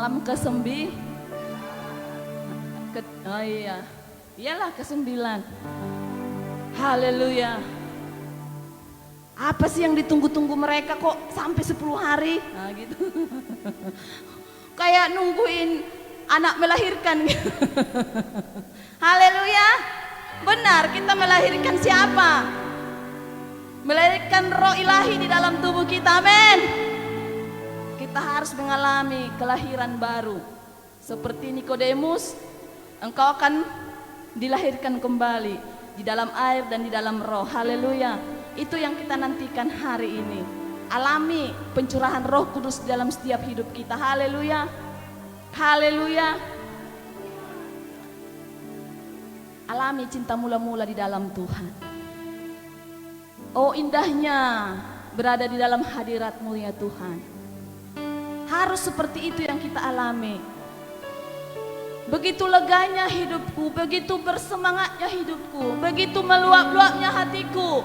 Malam oh iya, iyalah ke-9. Haleluya. Apa sih yang ditunggu-tunggu mereka kok sampai 10 hari? Nah gitu. Kayak nungguin anak melahirkan. Haleluya. Benar, kita melahirkan siapa? Melahirkan roh ilahi di dalam tubuh kita, amin. Kita harus mengalami kelahiran baru. Seperti Nikodemus, engkau akan dilahirkan kembali di dalam air dan di dalam roh. Haleluya. Itu yang kita nantikan hari ini. Alami pencurahan Roh Kudus dalam setiap hidup kita. Haleluya. Haleluya. Alami cinta mula-mula di dalam Tuhan. Oh indahnya berada di dalam hadirat-Mu ya Tuhan. Harus seperti itu yang kita alami. Begitu leganya hidupku, begitu bersemangatnya hidupku, begitu meluap-luapnya hatiku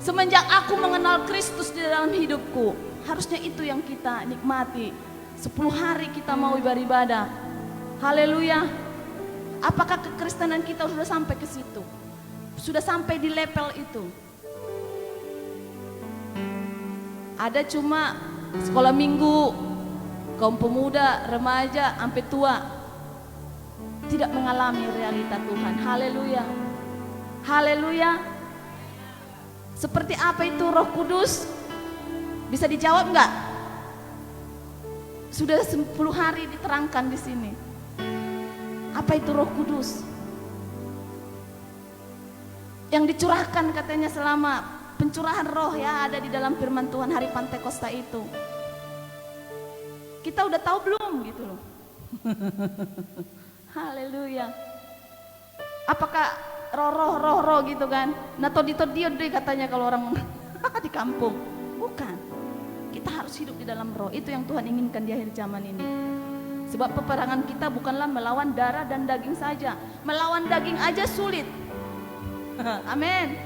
semenjak aku mengenal Kristus di dalam hidupku. Harusnya itu yang kita nikmati. 10 hari kita mau beribadah. Haleluya. Apakah kekristenan kita sudah sampai ke situ? Sudah sampai di level itu? Ada cuma sekolah minggu, kaum pemuda, remaja, sampai tua tidak mengalami realita Tuhan. Haleluya. Haleluya. Seperti apa itu Roh Kudus? Bisa dijawab enggak? Sudah 10 hari diterangkan di sini. Apa itu Roh Kudus? Yang dicurahkan katanya selama pencurahan roh ya ada di dalam firman Tuhan hari Pantekosta itu. Kita udah tahu belum gitu loh. Haleluya. Apakah roh gitu kan? Nah todi-todi deh katanya kalau orang di kampung. Bukan. Kita harus hidup di dalam roh. Itu yang Tuhan inginkan di akhir zaman ini. Sebab peperangan kita bukanlah melawan darah dan daging saja. Melawan daging aja sulit. Amin.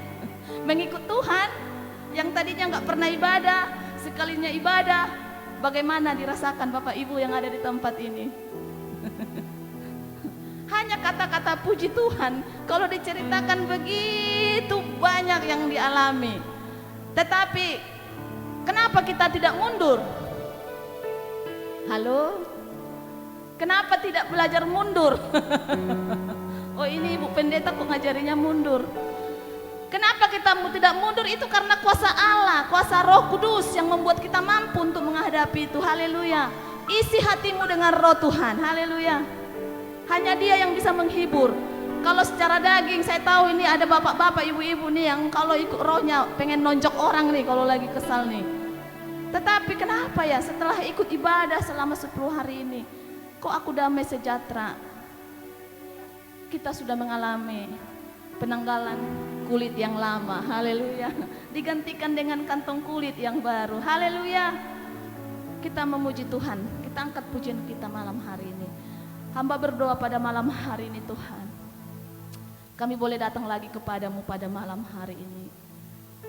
Mengikut Tuhan yang tadinya nggak pernah ibadah, sekalinya ibadah, bagaimana dirasakan Bapak Ibu yang ada di tempat ini? Hanya kata-kata puji Tuhan, kalau diceritakan begitu banyak yang dialami. Tetapi kenapa kita tidak mundur? Halo? Kenapa tidak belajar mundur? Oh ini Ibu Pendeta kok ngajarinya mundur. Kenapa kita tidak mundur? Itu karena kuasa Allah, kuasa Roh Kudus yang membuat kita mampu untuk menghadapi itu. Haleluya. Isi hatimu dengan roh Tuhan. Haleluya. Hanya Dia yang bisa menghibur. Kalau secara daging saya tahu ini ada bapak-bapak, ibu-ibu nih yang kalau ikut rohnya pengen nonjok orang nih kalau lagi kesal nih. Tetapi kenapa ya setelah ikut ibadah selama 10 hari ini, kok aku damai sejahtera? Kita sudah mengalami penanggalan kulit yang lama. Haleluya. Digantikan dengan kantong kulit yang baru. Haleluya. Kita memuji Tuhan. Kita angkat pujian kita malam hari ini. Hamba berdoa pada malam hari ini Tuhan. Kami boleh datang lagi kepadamu pada malam hari ini.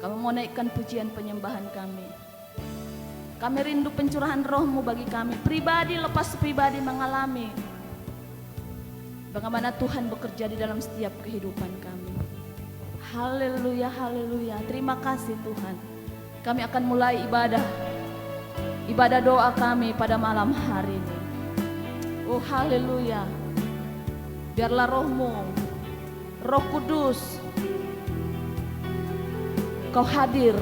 Kami mau naikkan pujian penyembahan kami. Kami rindu pencurahan roh-Mu bagi kami. Pribadi lepas pribadi mengalami bagaimana Tuhan bekerja di dalam setiap kehidupan kami. Haleluya, haleluya. Terima kasih Tuhan. Kami akan mulai ibadah doa kami pada malam hari ini. Oh haleluya. Biarlah roh-Mu, Roh Kudus, Kau hadir.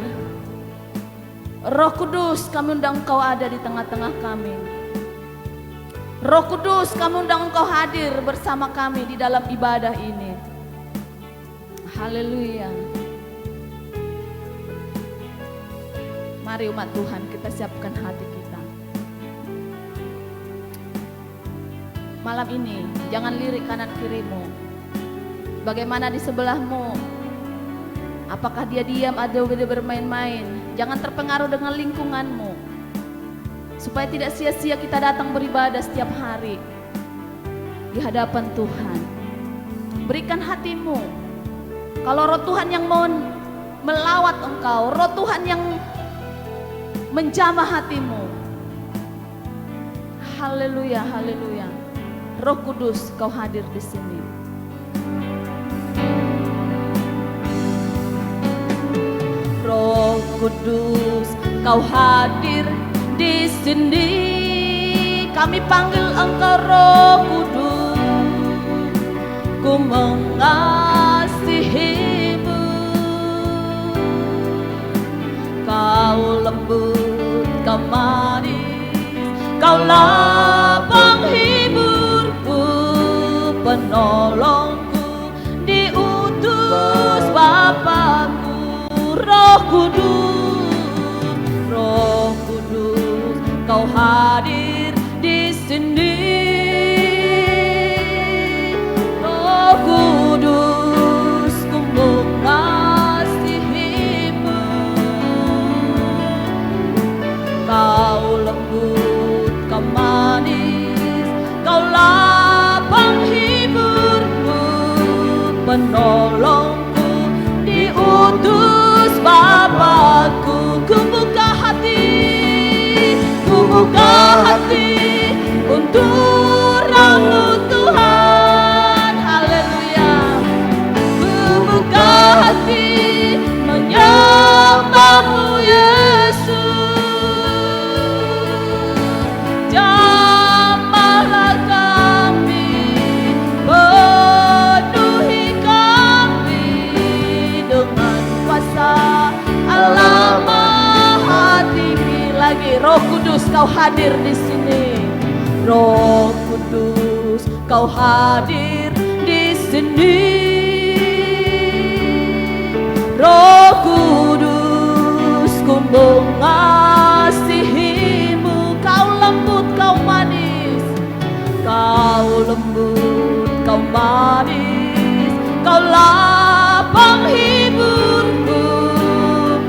Roh Kudus, kami undang Engkau ada di tengah-tengah kami. Roh Kudus, kami undang Engkau hadir bersama kami di dalam ibadah ini. Haleluya. Mari umat Tuhan, kita siapkan hati kita. Malam ini jangan lirik kanan kirimu. Bagaimana di sebelahmu? Apakah dia diam atau dia bermain-main? Jangan terpengaruh dengan lingkunganmu. Supaya tidak sia-sia kita datang beribadah setiap hari di hadapan Tuhan. Berikan hatimu. Kalau roh Tuhan yang mau melawat engkau, roh Tuhan yang menjamah hatimu. Haleluya, haleluya. Roh Kudus, Kau hadir di sini. Roh Kudus, Kau hadir di sini. Kami panggil Engkau Roh Kudus. Ku mengasihimu. Kau lembut, Kau manis, Kaulah penghiburku, penolongku, diutus Bapakku. Roh Kudus, Roh Kudus, Kau hadir di sini. Roh Kudus, ku mengasihimu. Kau lembut, Kau manis, Kaulah penghiburku, penolongku, diutus Bapakku. Ku buka hati untuk Roh-Mu Tuhan. Haleluya. Ku buka hati menyembah-Mu Yesus. Jamahlah kami, penuhi kami dengan kuasa Allah Maha Tinggi. Lagi Roh Kudus, Kau hadir di sini. Roh Kudus, Kau hadir di sini. Roh Kudus, ku mengasihimu. Kau lembut, Kau manis, Kau lembut, Kau manis, Kaulah penghiburku,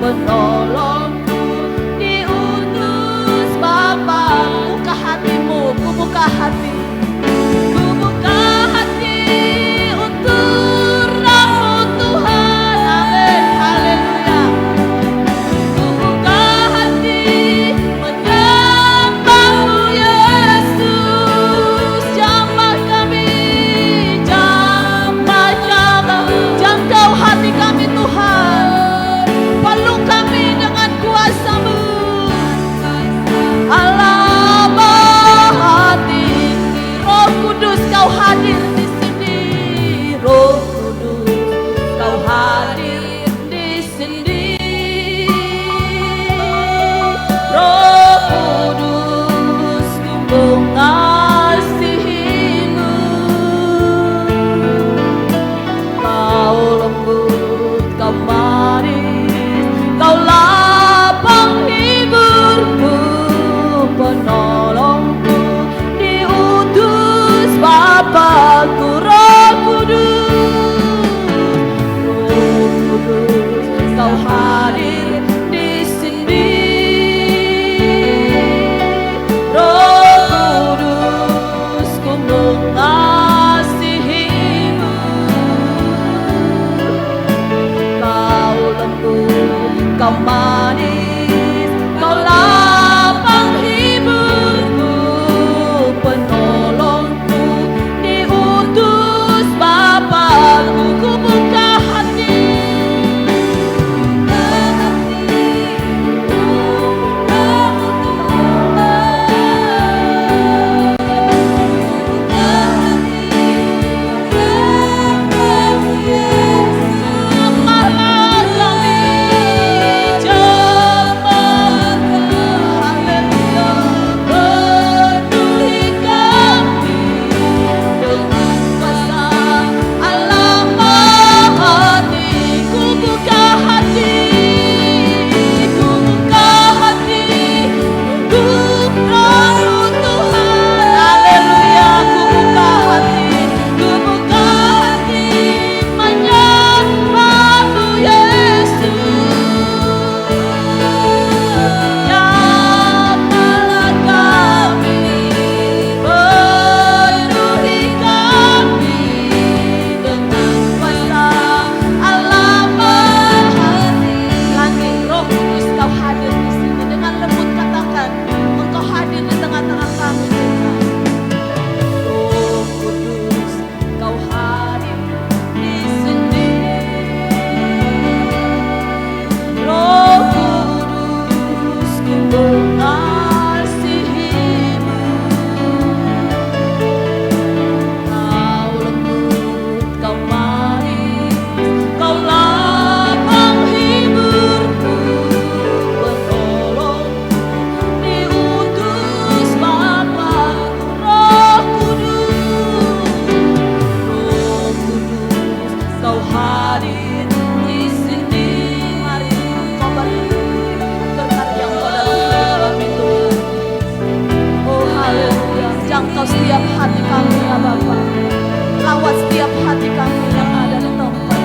penolongku, diutus Bapa. Buka hatimu, ku buka hati, ku buka hati untuk Roh-Mu Tuhan. Amin, haleluya. Ku buka hati menyembah-Mu Yesus. Jamah kami Jangkau setiap hati kami ya Bapa. Lawat setiap hati kami yang ada di tempat.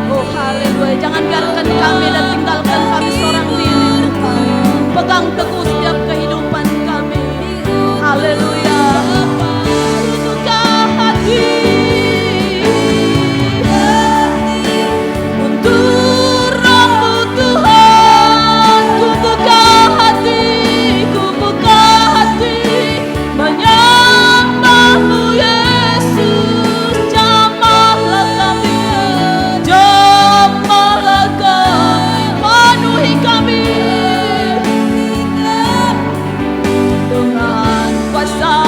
Oh haleluya. Jangan biarkan kami dan tinggalkan kami seorang diri Tuhan. Pegang teguh setiap kehidupan kami. Haleluya. Buka hati untuk Roh-Mu Tuhan. Ku buka hati, ku buka hati menyembah-Mu Yesus. Jamahlah kami, jamahlah kami, penuhi kami dengan kuasa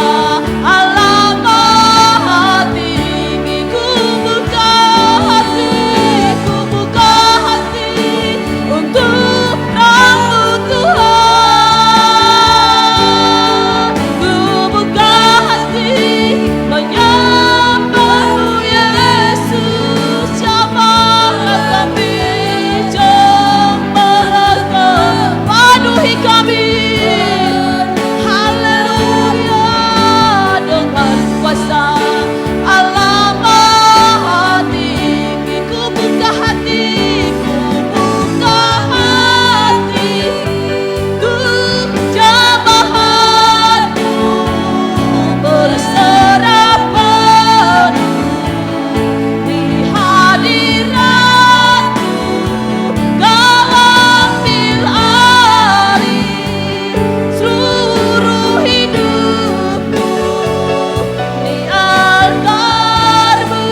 Allah Maha Tinggi. Ku buka hati untuk Roh-Mu Tuhan. Ku buka hati menyembah-Mu Yesus. Jamahlah kami, jamahlah kami, penuhi kami. Haleluya. Dengan kuasa Allah Maha Tinggi. Ku buka hati, ku buka hati, ku jamahanmu berserah penuh di hadiratmu. Kau ambil alih seluruh hidupku di altarmu,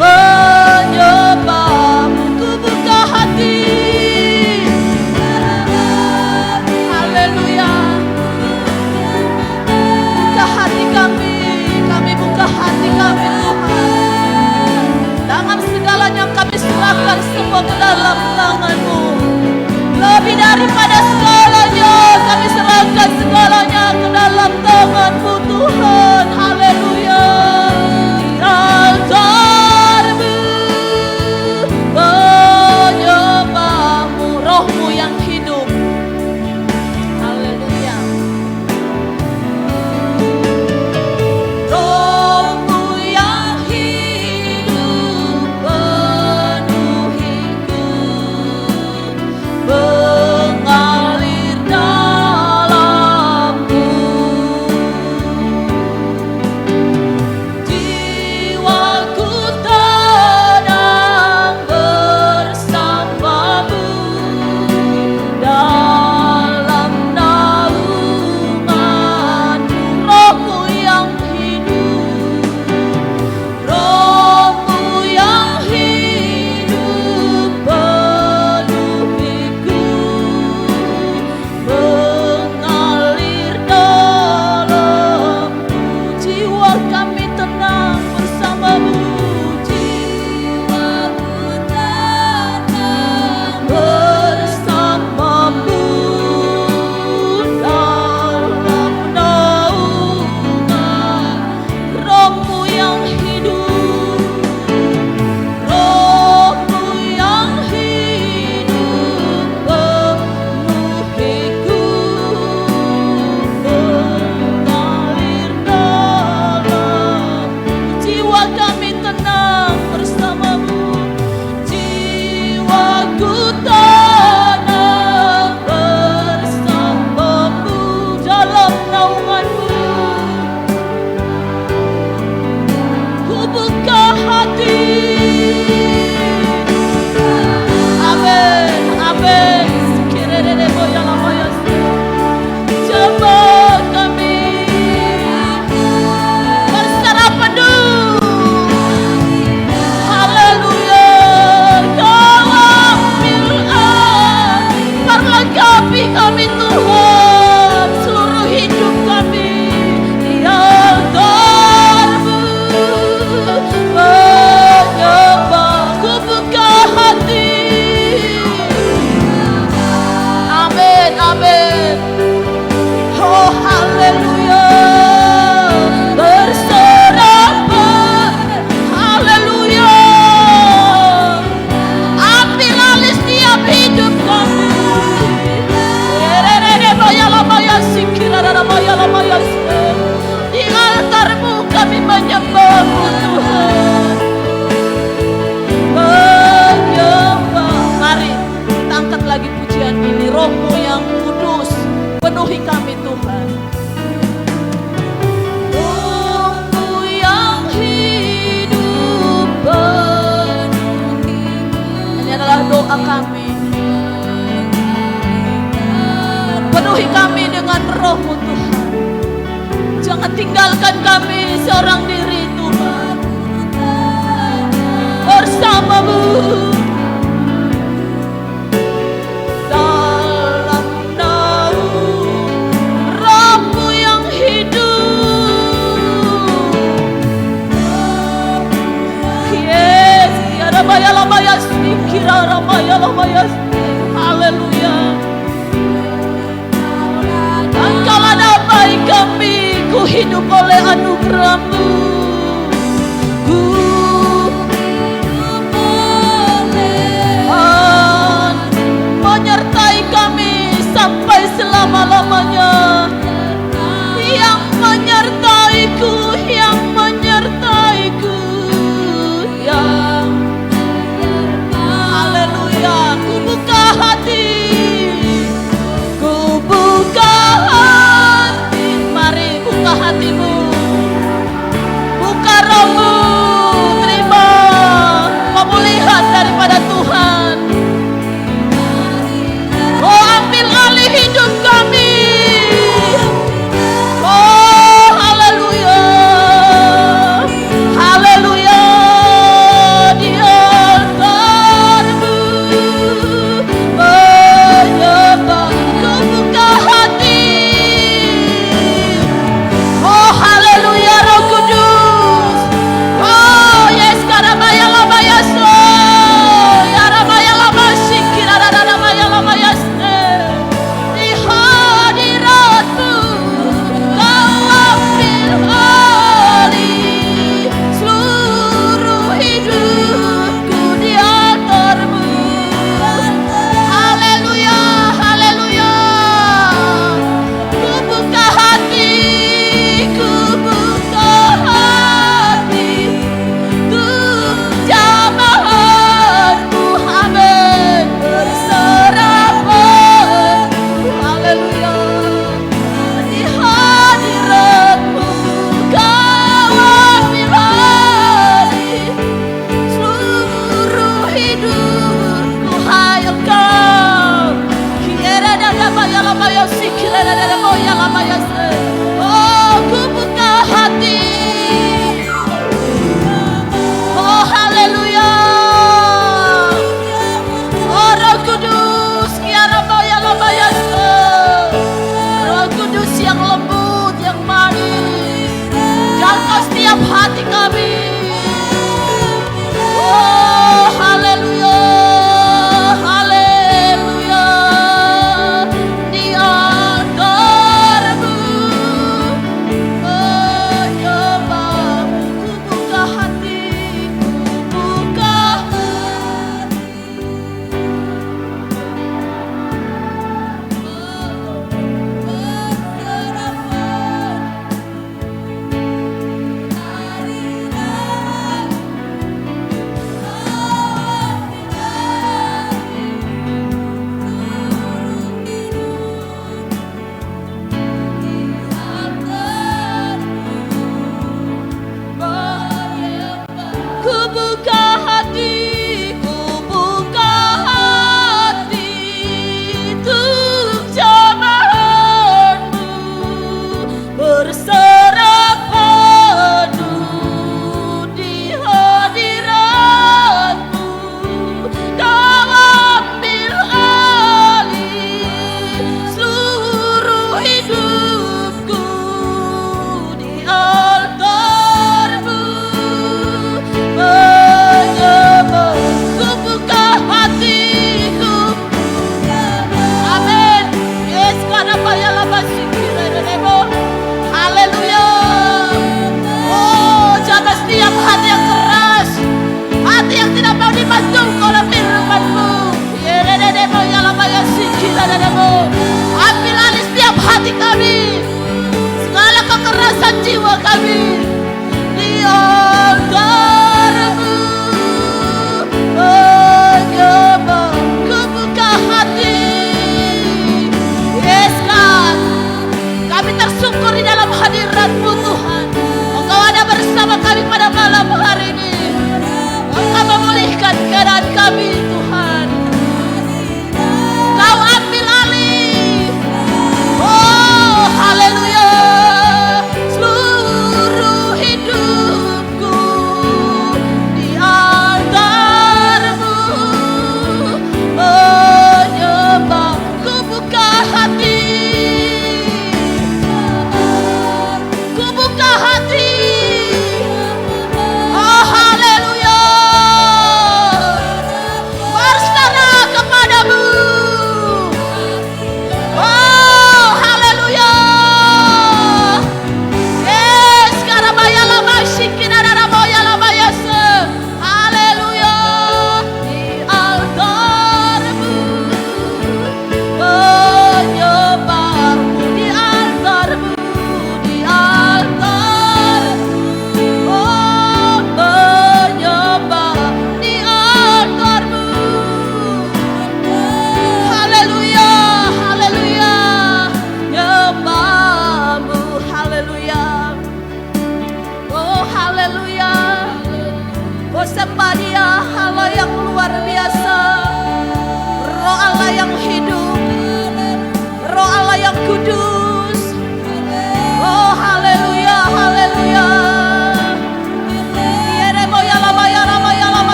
menyembahmu. Ku buka hati. Haleluya. Buka hati kami buka hati kami Tuhan. Dengan segalanya kami serahkan semua ke dalam tangan-Mu. Lebih daripada segalanya kami serahkan segalanya ke dalam tangan-Mu Tuhan. Haleluya. Di altar-Mu menyembah-Mu, Roh-Mu yang hidup. Haleluya. Roh-Mu yang hidup penuhiku, mengalir dalamku. penuhi kami dengan roh-Mu Tuhan. Jangan tinggalkan kami seorang diri Tuhan. Bersama-Mu dalam naung Roh-Mu yang hidup. Yes, ya Ramaya Lamaya Sikira Ramaya Lamaya. Haleluya. Engkaulah damai kami, ku hidup oleh anugerah-Mu. Menyertai kami sampai selama-lamanya. Yang menyertaiku, yang menyertaiku, yang haleluya. Ku buka hati, ku buka hati. Mari buka hatimu, buka rohmu, terima pemulihan daripada Tuhan. Oh, ambil alih hidup kami. Oh, haleluya, haleluya. Di altar-Mu menyembah, ku buka hati. Oh, haleluya, Roh Kudus. Oh, yes, karamaya lamaya so, ya ramaya lama sikira ramaya lamaya se. Di hadirat-Mu Kau ambil alih seluruh hidupku di altar-Mu. Haleluya, haleluya. Ku buka hati, ku buka hati untuk jamahan-Mu. Amin. Berserah penuh, haleluya. Di hadirat-Mu Kau ambil alih seluruh hidupku. Hai Engkau. Kira dada maya lamaya sikira dada moya lamaya se. Oh, ku buka hati. Oh, haleluya. Oh, Roh Kudus, kiara maya lamaya se. Roh Kudus yang lembut, yang manis, jangkau setiap hati kami. Oh, haleluya, haleluya. Di altar-Mu menyembah, ku buka hati, ku buka hati. Ku buka hati, ku buka hati untuk jamahan-Mu. Berserah penuh di hadirat-Mu. Kau ambil alih seluruh hidupku di altar-Mu. Menyembah, ku buka hatiku. Amin. Yes, karena bayar lama sikira demo. Haleluya. Oh, jaga setiap hati yang keras, hati yang tidak mau dibantu oleh firman-Mu. Yere demo ya lama ya sikira demo. Ambil alih setiap hati kami, segala kekerasan jiwa kami di altar-Mu. Menyembah, ku buka hati. Yes, God. Kami tersyukur di dalam hadirat-Mu Tuhan. Engkau ada bersama kami pada malam hari ini. Engkau memulihkan keadaan kami Tuhan. Kau ambil alih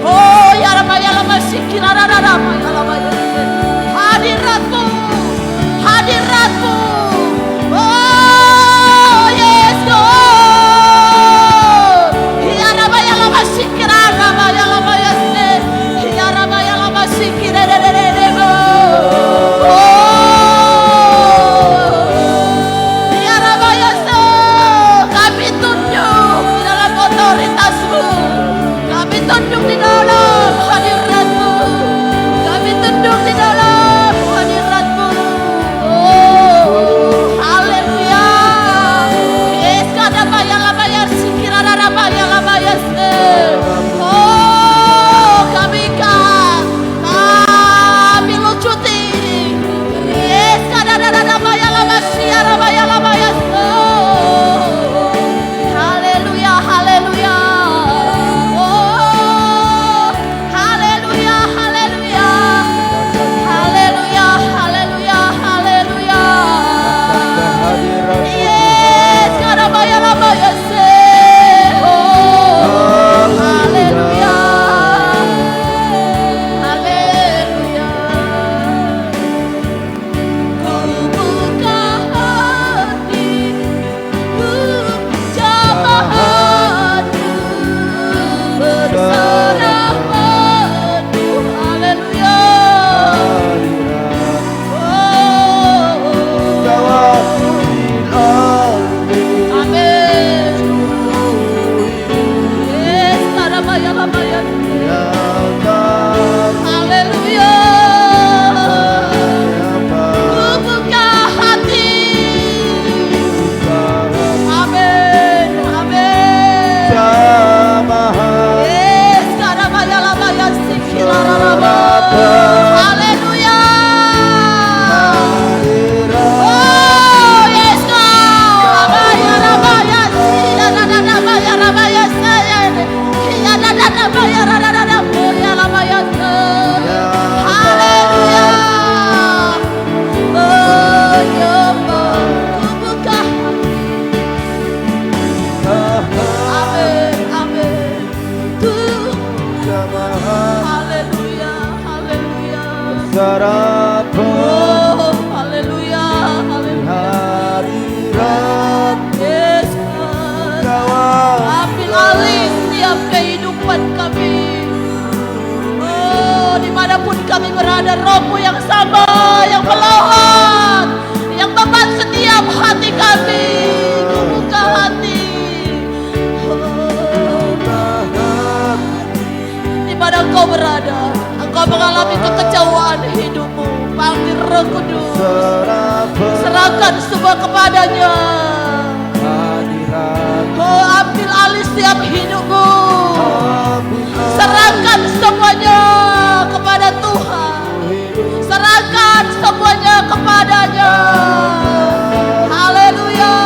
Oh ya Rama ya Lama Sikira Rama ya Lama ya. Hadiratmu, hadiratmu. Oh yes God. Ya Rama ya Lama Sikira Rama ya Lama ya. Ya Rama ya Lama Sikira tunduk di dalam hadiratmu, kami tunduk di dalam hadiratmu. Oh, haleluya. Yes, kadaba ya lama ya sikira raba ya lama ya se. Oh, kami lucuti. Yes, kadada raba ya lama sia raba ya lama ya se. Haleluya, haleluya. Kami berada, Rohmu yang sama, yang melawat, yang membuat setiap hati kami. Buka hati. Di mana Engkau berada, Engkau mengalami kekecewaan hidupmu. Panggil Roh Kudus, serahkan semua kepadanya. Oh, ambil alih setiap hidupmu. Serahkan semuanya kepada Tuhan. Serahkan semuanya kepadanya. Haleluya.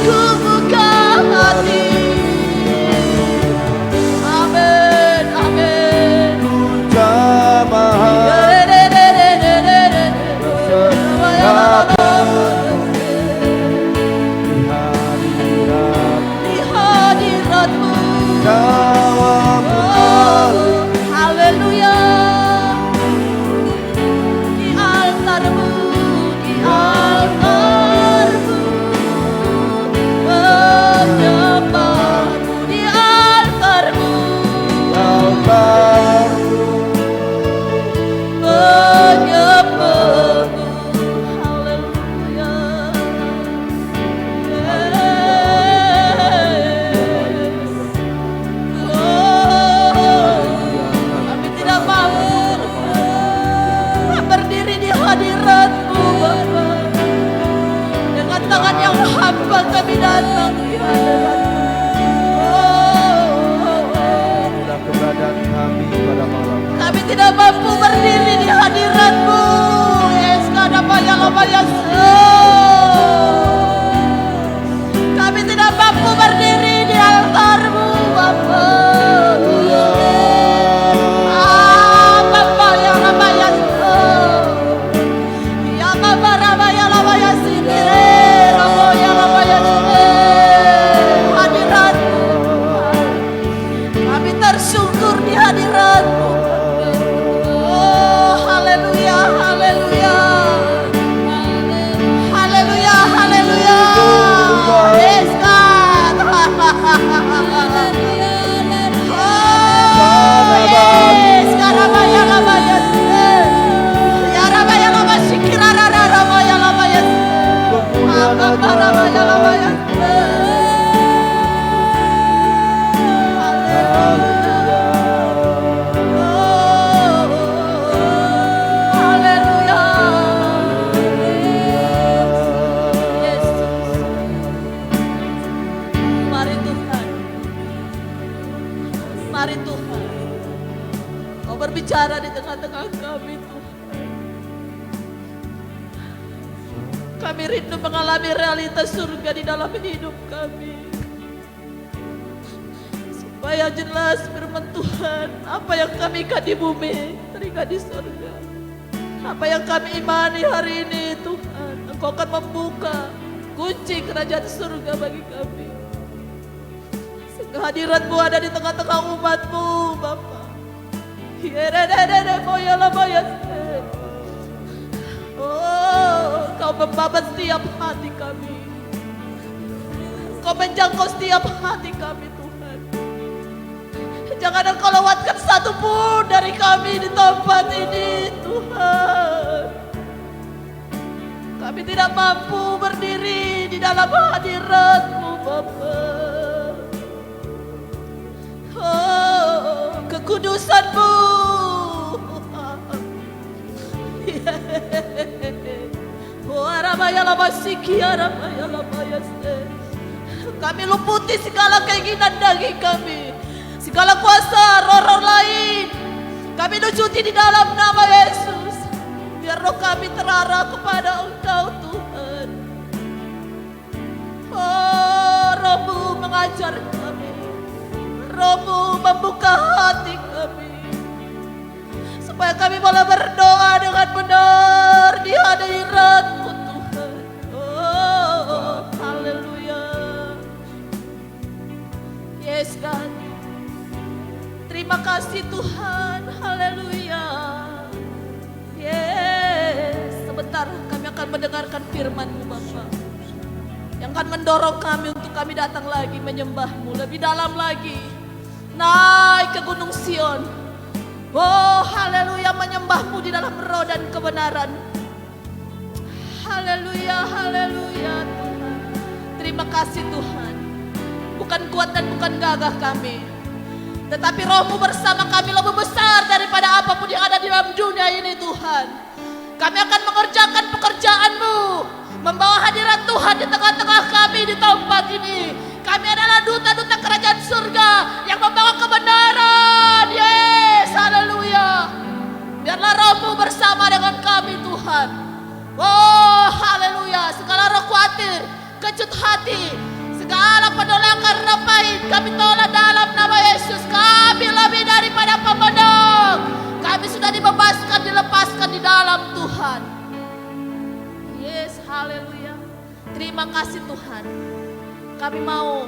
Ku buka hati. Amin, amin. Di hadiratmu. Haleluya. Di altarmu, di altarmu, menyembahmu di altarmu, menyembahmu. Haleluya. Kami tidak mau berdiri di hadirat-Mu, Bapa. Dengan tangan yang hamba kami datang di hadirat-Mu. Kami tidak mampu berdiri di hadirat-Mu. Yes, kami tidak mampu berdiri di altar-Mu, Bapa. tengah-tengah kami Tuhan. Kami rindu mengalami realitas surga di dalam hidup kami. Supaya jelas firman Tuhan, apa yang kami ikat di bumi, terikat di surga. Apa yang kami imani hari ini Tuhan, Engkau akan membuka kunci kerajaan surga bagi kami. Sehingga hadirat-Mu ada di tengah-tengah umat-Mu Bapa. Oh, Kau membabat setiap hati kami. Kau menjangkau setiap hati kami Tuhan. Jangan Engkau lewatkan satu pun dari kami di tempat ini Tuhan. Kami tidak mampu berdiri di dalam hadirat-Mu Bapa. Oh, kekudusan-Mu. Kami luputi segala keinginan daging kami, segala kuasa roh-roh lain. Kami lucuti di dalam nama Yesus. Biar roh kami terarah kepada Engkau Tuhan. Oh, Roh-Mu mengajar kami, Roh-Mu membuka hati kami, supaya kami boleh berdoa dengan benar di hadirat-Mu Tuhan. Oh, haleluya. Yes God. Terima kasih Tuhan. Haleluya. Yes. Sebentar kami akan mendengarkan firman-Mu Bapa, yang akan mendorong kami untuk kami datang lagi menyembah-Mu lebih dalam lagi. Naik ke Gunung Sion. Oh haleluya, menyembah-Mu di dalam roh dan kebenaran. Haleluya, haleluya Tuhan. Terima kasih Tuhan. Bukan kuat dan bukan gagah kami, tetapi Roh-Mu bersama kami lebih besar daripada apapun yang ada di dalam dunia ini Tuhan. Kami akan mengerjakan pekerjaan-Mu, membawa hadirat Tuhan di tengah-tengah kami di tempat ini. Kami adalah duta-duta kerajaan surga yang membawa kebenaran. Yes, haleluya. Biarlah Roh-Mu bersama dengan kami Tuhan. Oh, haleluya. Segala roh khawatir, kecut hati, segala penolakan repain, kami tolak dalam nama Yesus. Kami lebih daripada pemenang. Kami sudah dibebaskan, dilepaskan di dalam Tuhan. Yes, haleluya. Terima kasih Tuhan. Kami mau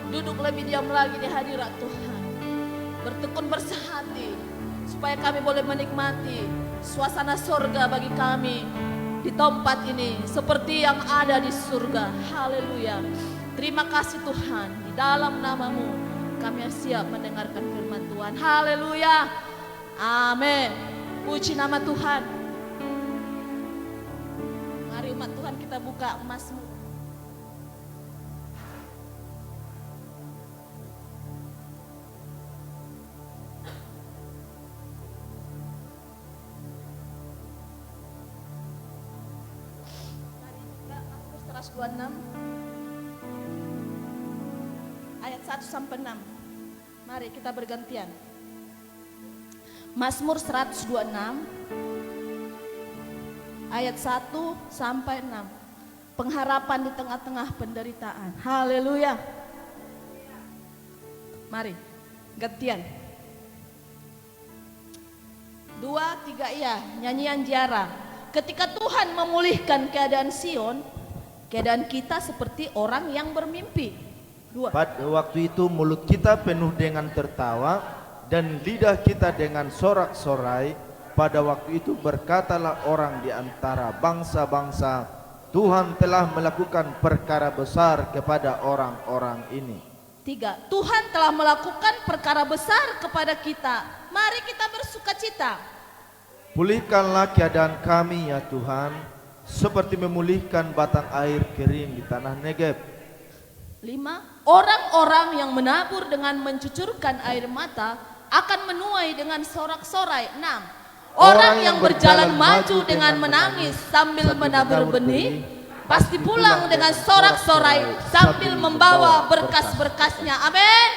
duduk lebih diam lagi di hadirat Tuhan, bertekun bersehati, supaya kami boleh menikmati suasana surga bagi kami di tempat ini, seperti yang ada di surga. Haleluya. Terima kasih Tuhan. Di dalam nama-Mu kami siap mendengarkan firman Tuhan. Haleluya. Amin. Puji nama Tuhan. Mari umat Tuhan kita buka Mazmur. Mazmur 126 ayat 1 sampai 6. Mari kita bergantian. Mazmur 126 ayat 1 sampai 6. Pengharapan di tengah-tengah penderitaan. Haleluya. Mari gantian. 2, 3 iya, nyanyian Ziarah. Ketika Tuhan memulihkan keadaan Sion, keadaan kita seperti orang yang bermimpi. 2. Pada waktu itu mulut kita penuh dengan tertawa dan lidah kita dengan sorak-sorai. Pada waktu itu berkatalah orang di antara bangsa-bangsa, Tuhan telah melakukan perkara besar kepada orang-orang ini. 3. Tuhan telah melakukan perkara besar kepada kita. Mari kita bersukacita. Pulihkanlah keadaan kami ya Tuhan, seperti memulihkan batang air kering di tanah Negeb. 5. Orang-orang yang menabur dengan mencucurkan air mata akan menuai dengan sorak-sorai. 6. Orang yang berjalan maju dengan menangis sambil menabur benih, pasti pulang dengan sorak-sorai sambil membawa berkas-berkasnya. Amin.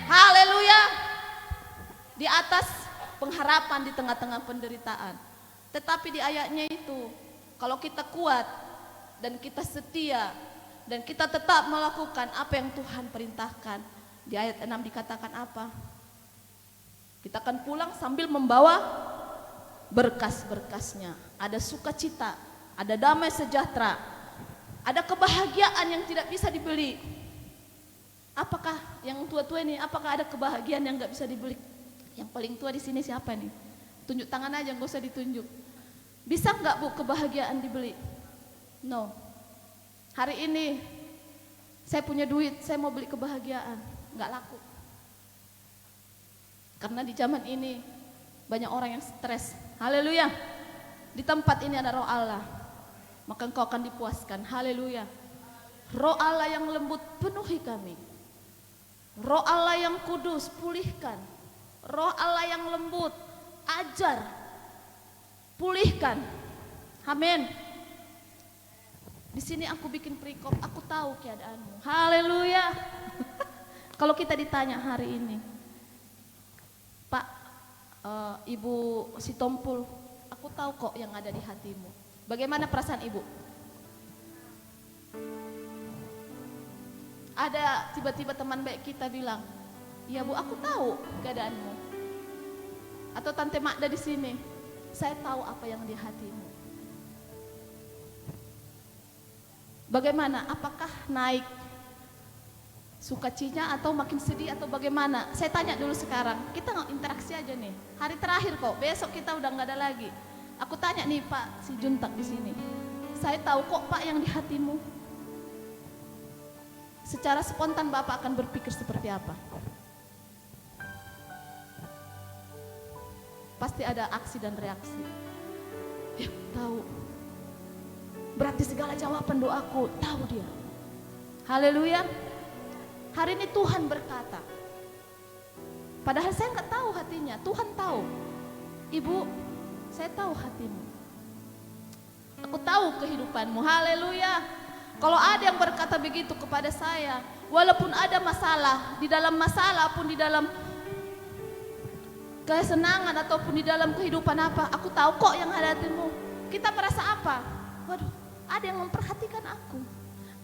Haleluya. Di atas pengharapan di tengah-tengah penderitaan. Tetapi di ayatnya itu, kalau kita kuat dan kita setia dan kita tetap melakukan apa yang Tuhan perintahkan, di ayat 6 dikatakan apa? Kita akan pulang sambil membawa berkas-berkasnya. Ada sukacita, ada damai sejahtera, ada kebahagiaan yang tidak bisa dibeli. Apakah yang tua-tua ini, apakah ada kebahagiaan yang nggak bisa dibeli? Yang paling tua di sini siapa nih? Tunjuk tangan aja, nggak usah ditunjuk. Bisa nggak Bu kebahagiaan dibeli? No. Hari ini saya punya duit, saya mau beli kebahagiaan, nggak laku. Karena di zaman ini banyak orang yang stres. Haleluya. Di tempat ini ada roh Allah, maka engkau akan dipuaskan. Haleluya. Roh Allah yang lembut penuhi kami. Roh Allah yang kudus pulihkan. Roh Allah yang lembut ajar, pulihkan. Amin. Di sini aku bikin perikop, aku tahu keadaanmu. Haleluya. Kalau kita ditanya hari ini, Pak, Ibu Sitompul, aku tahu kok yang ada di hatimu. Bagaimana perasaan Ibu? Ada tiba-tiba teman baik kita bilang, "Iya Bu, aku tahu keadaanmu." Atau Tante Magda di sini, "Saya tahu apa yang di hatimu." Bagaimana? Apakah naik sukacita atau makin sedih atau bagaimana? Saya tanya dulu sekarang. Kita nggak interaksi aja nih. Hari terakhir kok. Besok kita udah nggak ada lagi. Aku tanya nih Pak si Juntak di sini. Saya tahu kok Pak yang di hatimu. Secara spontan Bapak akan berpikir seperti apa? Pasti ada aksi dan reaksi. Ya tahu. Berarti segala jawaban doaku tahu dia. Haleluya. Hari ini Tuhan berkata, padahal saya nggak tahu hatinya, Tuhan tahu. Ibu, saya tahu hatimu. Aku tahu kehidupanmu. Haleluya. Kalau ada yang berkata begitu kepada saya, walaupun ada masalah, di dalam masalah pun, di dalam kesenangan ataupun di dalam kehidupan apa, aku tahu kok yang ada hatimu. Kita merasa apa? Waduh, ada yang memperhatikan aku,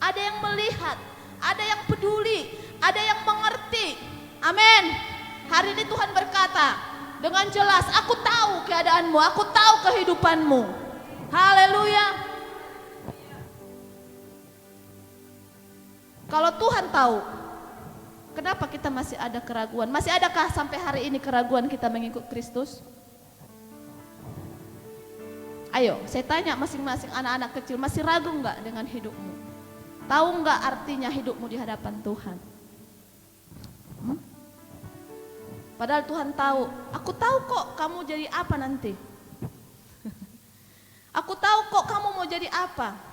ada yang melihat, ada yang peduli, ada yang mengerti. Amin. Hari ini Tuhan berkata dengan jelas, aku tahu keadaanmu, aku tahu kehidupanmu. Haleluya. Kalau Tuhan tahu, kenapa kita masih ada keraguan? Masih adakah sampai hari ini keraguan kita mengikut Kristus? Ayo, saya tanya masing-masing anak-anak kecil, masih ragu enggak dengan hidupmu? Tahu enggak artinya hidupmu di hadapan Tuhan? Padahal Tuhan tahu, aku tahu kok kamu jadi apa nanti. Aku tahu kok kamu mau jadi apa.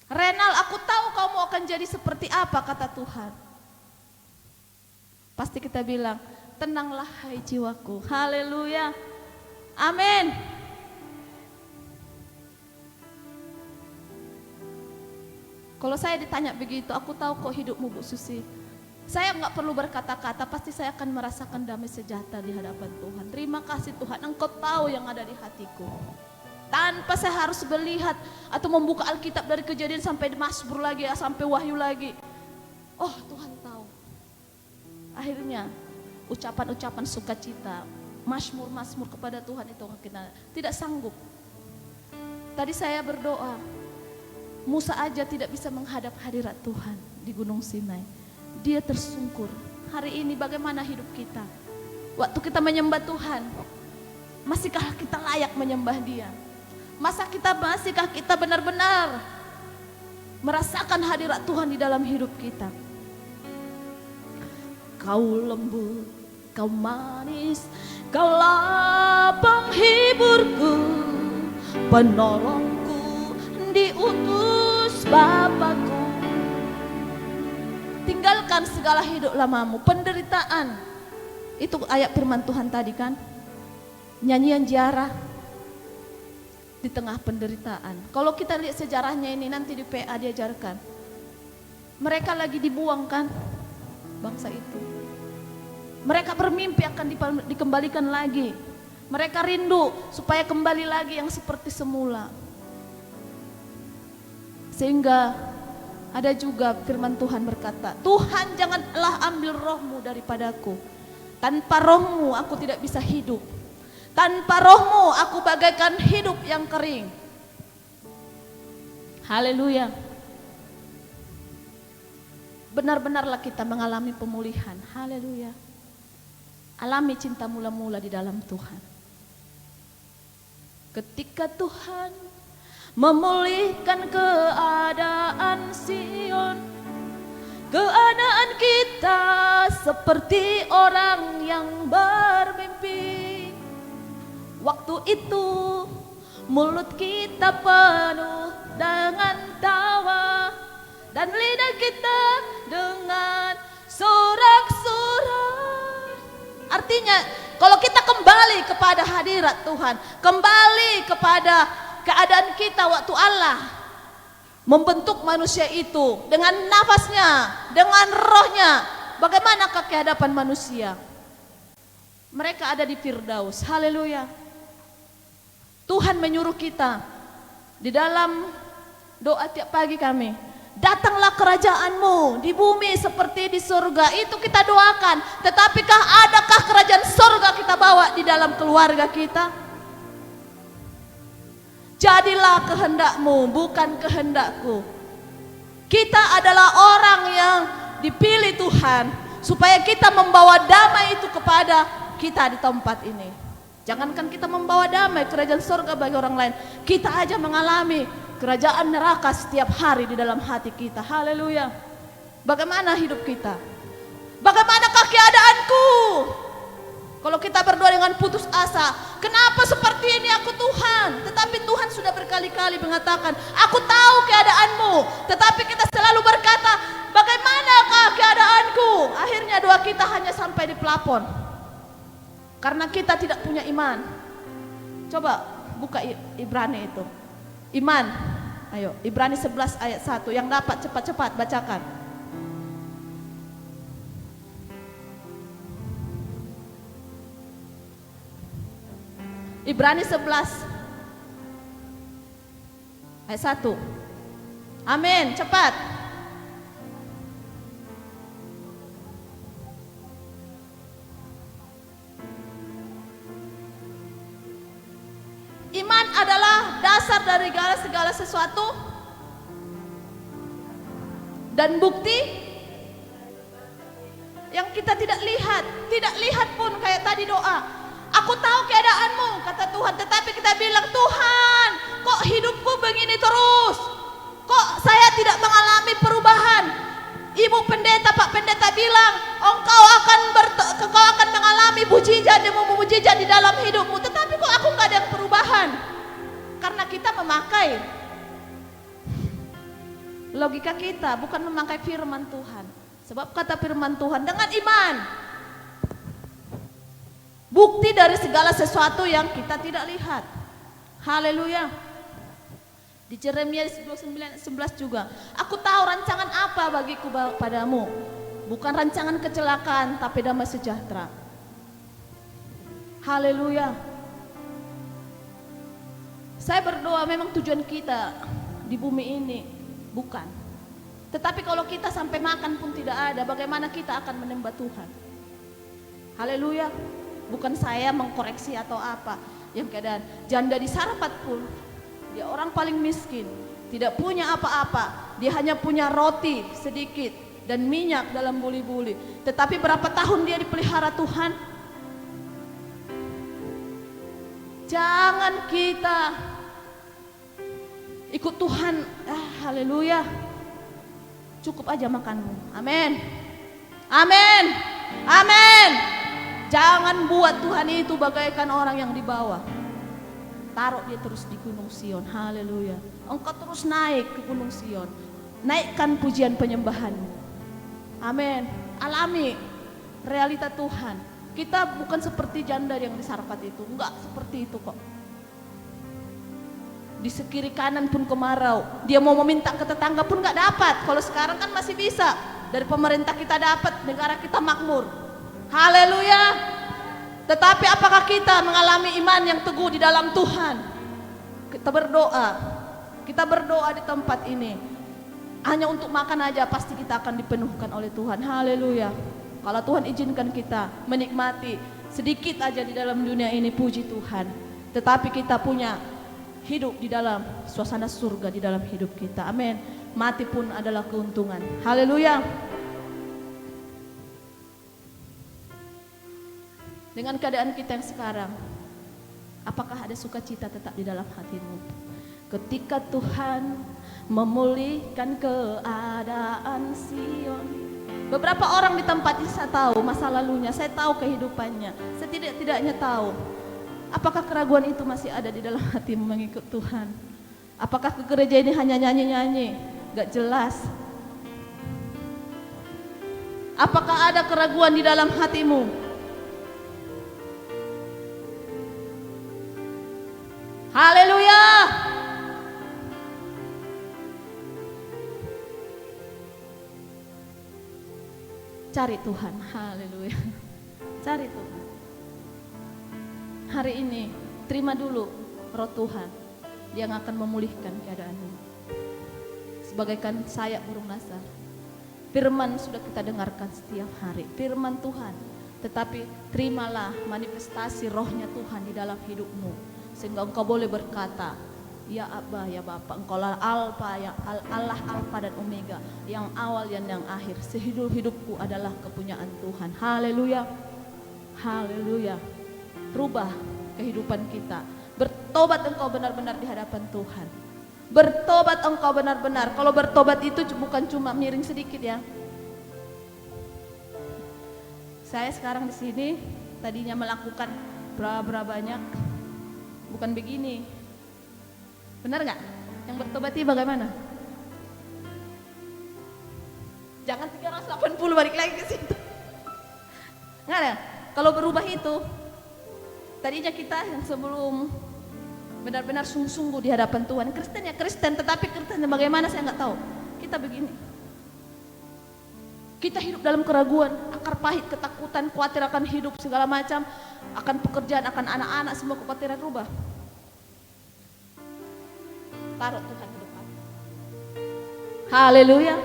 Renal, aku tahu kamu akan jadi seperti apa, kata Tuhan. Pasti kita bilang, tenanglah hai jiwaku. Haleluya. Amin. Kalau saya ditanya begitu, aku tahu kok hidupmu Bu Susi. Saya nggak perlu berkata-kata, pasti saya akan merasakan damai sejahtera di hadapan Tuhan. Terima kasih Tuhan, Engkau tahu yang ada di hatiku. Tanpa saya harus melihat atau membuka Alkitab dari Kejadian sampai Mazmur lagi, sampai Wahyu lagi. Oh Tuhan tahu. Akhirnya ucapan-ucapan sukacita, Mazmur kepada Tuhan itu kita tidak sanggup. Tadi saya berdoa, Musa aja tidak bisa menghadap hadirat Tuhan di Gunung Sinai. Dia tersungkur. Hari ini bagaimana hidup kita? Waktu kita menyembah Tuhan, masihkah kita layak menyembah Dia? Masihkah kita benar-benar merasakan hadirat Tuhan di dalam hidup kita? Kau lembut, kau manis, kaulah penghiburku, penolongku, diutus Bapakku. Tinggalkan segala hidup lamamu, penderitaan. Itu ayat firman Tuhan tadi kan? Nyanyian ziarah di tengah penderitaan. Kalau kita lihat sejarahnya ini nanti di PA diajarkan. Mereka lagi dibuang kan, bangsa itu. Mereka bermimpi akan dikembalikan lagi. Mereka rindu supaya kembali lagi yang seperti semula. Sehingga ada juga firman Tuhan berkata, Tuhan janganlah ambil rohmu daripadaku. Tanpa rohmu aku tidak bisa hidup. Tanpa rohmu aku bagaikan hidup yang kering. Haleluya. Benar-benarlah kita mengalami pemulihan. Haleluya. Alami cinta mula-mula di dalam Tuhan. Ketika Tuhan memulihkan keadaan Sion, keadaan kita seperti orang yang bermimpi. Waktu itu mulut kita penuh dengan tawa dan lidah kita dengan sorak-sorai. Artinya kalau kita kembali kepada hadirat Tuhan, kembali kepada keadaan kita waktu Allah membentuk manusia itu dengan nafasnya, dengan rohnya, bagaimanakah kehadapan manusia? Mereka ada di Firdaus. Haleluya. Tuhan menyuruh kita di dalam doa tiap pagi kami, datanglah kerajaanmu di bumi seperti di surga. Itu kita doakan. Tetapikah adakah kerajaan surga kita bawa di dalam keluarga kita? Jadilah kehendakmu, bukan kehendakku. Kita adalah orang yang dipilih Tuhan supaya kita membawa damai itu kepada kita di tempat ini. Jangankan kita membawa damai kerajaan surga bagi orang lain, kita aja mengalami kerajaan neraka setiap hari di dalam hati kita. Haleluya. Bagaimana hidup kita? Bagaimanakah keadaanku? Kalau kita berdoa dengan putus asa, kenapa seperti ini aku Tuhan? Tetapi Tuhan sudah berkali-kali mengatakan, aku tahu keadaanmu. Tetapi kita selalu berkata, bagaimanakah keadaanku? Akhirnya doa kita hanya sampai di plafon. Karena kita tidak punya iman. Coba buka Ibrani itu. Iman. Ayo, Ibrani 11 ayat 1. Yang dapat cepat-cepat bacakan. Ibrani 11 ayat 1. Amin, cepat. Iman adalah dasar dari segala sesuatu dan bukti yang kita tidak lihat pun kayak tadi doa. Aku tahu keadaanmu, kata Tuhan, tetapi kita bilang, Tuhan, kok hidupku begini terus? Kok saya tidak mengalami perubahan? Ibu pendeta, Pak pendeta bilang, engkau akan mengalami mujizat demi mujizat di dalam hidupmu, tetapi kok aku nggak ada yang perubahan? Karena kita memakai logika kita, bukan memakai firman Tuhan. Sebab kata firman Tuhan, dengan iman, bukti dari segala sesuatu yang kita tidak lihat. Haleluya. Di Yeremia 29:11 juga, aku tahu rancangan apa bagiku padamu, bukan rancangan kecelakaan tapi damai sejahtera. Haleluya. Saya berdoa memang tujuan kita di bumi ini bukan. Tetapi kalau kita sampai makan pun tidak ada, bagaimana kita akan menyembah Tuhan? Haleluya. Bukan saya mengkoreksi atau apa. Yang keadaan janda di Sarpat pun, dia orang paling miskin, tidak punya apa-apa. Dia hanya punya roti sedikit dan minyak dalam buli-buli. Tetapi berapa tahun dia dipelihara Tuhan? Jangan kita ikut Tuhan. Haleluya. Cukup aja makanmu. Amin. Amin. Amin. Jangan buat Tuhan itu bagaikan orang yang di bawah. Taruh dia terus di gunung Sion. Haleluya. Engkau terus naik ke gunung Sion. Naikkan pujian penyembahanmu. Amin. Alami realita Tuhan. Kita bukan seperti janda yang di Sarpat itu. Enggak seperti itu kok. Di sekiri kanan pun kemarau. Dia mau meminta ke tetangga pun gak dapat. Kalau sekarang kan masih bisa. Dari pemerintah kita dapat, negara kita makmur. Haleluya. Tetapi apakah kita mengalami iman yang teguh di dalam Tuhan? Kita berdoa. Kita berdoa di tempat ini. Hanya untuk makan aja pasti kita akan dipenuhkan oleh Tuhan. Haleluya. Kalau Tuhan izinkan kita menikmati sedikit aja di dalam dunia ini, puji Tuhan. Tetapi kita punya hidup di dalam suasana surga di dalam hidup kita. Amin. Mati pun adalah keuntungan. Haleluya. Dengan keadaan kita yang sekarang, apakah ada sukacita tetap di dalam hatimu? Ketika Tuhan memulihkan keadaan Sion. Beberapa orang di tempat ini saya tahu masa lalunya, saya tahu kehidupannya. Saya tidak-tidaknya tahu. Apakah keraguan itu masih ada di dalam hatimu mengikut Tuhan? Apakah ke gereja ini hanya nyanyi-nyanyi? Gak jelas. Apakah ada keraguan di dalam hatimu? Haleluya. Cari Tuhan, haleluya. Cari Tuhan. Hari ini terima dulu roh Tuhan. Dia yang akan memulihkan keadaanmu. Sebagaikan sayap burung nasar. Firman sudah kita dengarkan setiap hari, firman Tuhan. Tetapi terimalah manifestasi rohnya Tuhan di dalam hidupmu, sehingga engkau boleh berkata, ya Abba, ya Bapa, engkau lah Alfa, ya Allah Alfa dan Omega, yang awal dan yang akhir. Sehidup-hidupku adalah kepunyaan Tuhan. Haleluya. Haleluya. Rubah kehidupan kita. Bertobat engkau benar-benar di hadapan Tuhan. Bertobat engkau benar-benar. Kalau bertobat itu bukan cuma miring sedikit ya. Saya sekarang di sini tadinya melakukan berapa banyak, bukan begini. Benar nggak? Yang bertobat itu bagaimana? Jangan 380 balik lagi ke situ. Nggak ada. Kalau berubah itu, tadinya kita yang sebelum benar-benar sungguh-sungguh di hadapan Tuhan, Kristen ya Kristen, tetapi Kristennya bagaimana saya nggak tahu. Kita begini. Kita hidup dalam keraguan, akar pahit, ketakutan, khawatir akan hidup segala macam, akan pekerjaan, akan anak-anak, semua kekhawatiran rubah. Taruh Tuhan di depan. Haleluya.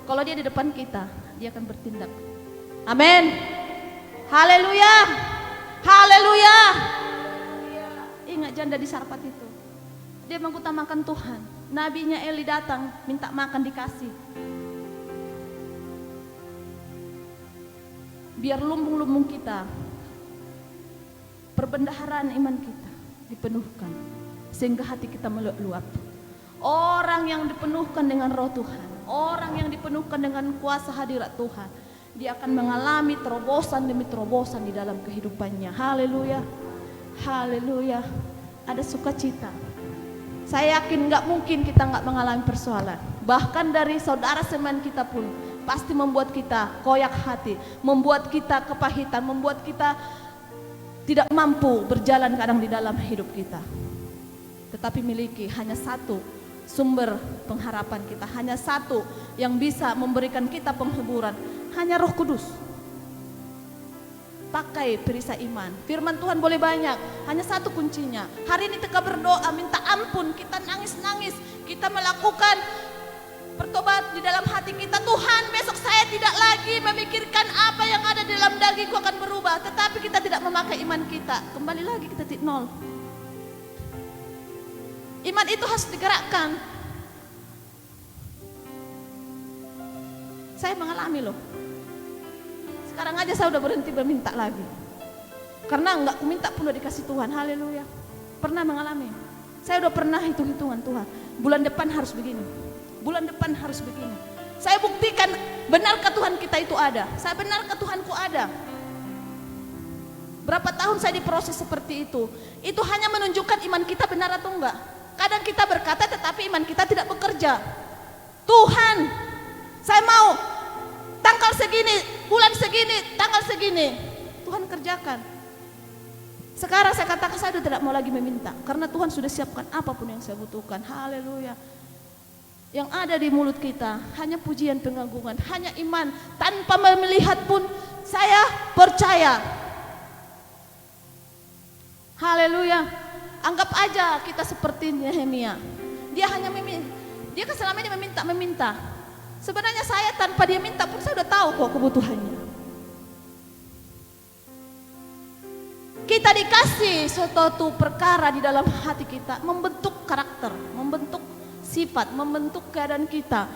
Kalau dia di depan kita, dia akan bertindak. Amin. Haleluya. Haleluya. Ingat janda di Sarfat itu. Dia mengutamakan Tuhan. Nabinya Eli datang, minta makan dikasih. Biar lumbung-lumbung kita, perbendaharaan iman kita dipenuhkan. Sehingga hati kita meluap. Orang yang dipenuhkan dengan roh Tuhan, orang yang dipenuhkan dengan kuasa hadirat Tuhan, dia akan mengalami terobosan demi terobosan di dalam kehidupannya. Haleluya. Haleluya. Ada sukacita. Saya yakin gak mungkin kita gak mengalami persoalan. Bahkan dari saudara seman kita pun pasti membuat kita koyak hati, membuat kita kepahitan, membuat kita tidak mampu berjalan kadang di dalam hidup kita. Tetapi miliki hanya satu sumber pengharapan kita, hanya satu yang bisa memberikan kita penghiburan, hanya Roh Kudus. Pakai perisai iman. Firman Tuhan boleh banyak, hanya satu kuncinya. Hari ini kita berdoa, minta ampun, kita nangis-nangis, kita melakukan pertobat di dalam hati kita. Tuhan, besok saya tidak lagi memikirkan apa yang ada di dalam dagingku akan berubah. Tetapi kita tidak memakai iman kita, kembali lagi kita titik nol. Iman itu harus digerakkan. Saya mengalami loh. Sekarang aja saya udah berhenti meminta lagi. Karena enggak kuminta pun udah dikasih Tuhan. Haleluya. Pernah mengalami. Saya udah pernah hitung-hitungan Tuhan. Bulan depan harus begini. Bulan depan harus begini. Saya buktikan benarkah Tuhan kita itu ada. Saya benarkah Tuhanku ada. Berapa tahun saya diproses seperti itu. Itu hanya menunjukkan iman kita benar atau enggak. Kadang kita berkata tetapi iman kita tidak bekerja. Tuhan, saya mau tanggal segini, bulan segini, tanggal segini. Tuhan kerjakan. Sekarang saya katakan saya sudah tidak mau lagi meminta. Karena Tuhan sudah siapkan apapun yang saya butuhkan. Haleluya. Yang ada di mulut kita hanya pujian pengagungan, hanya iman. Tanpa melihat pun saya percaya. Haleluya. Anggap aja kita seperti Nehemia. Dia hanya dia kan selama ini meminta. Sebenarnya saya tanpa dia minta pun saya udah tahu kok kebutuhannya. Kita dikasih suatu perkara di dalam hati kita, membentuk karakter, membentuk sifat, membentuk keadaan kita.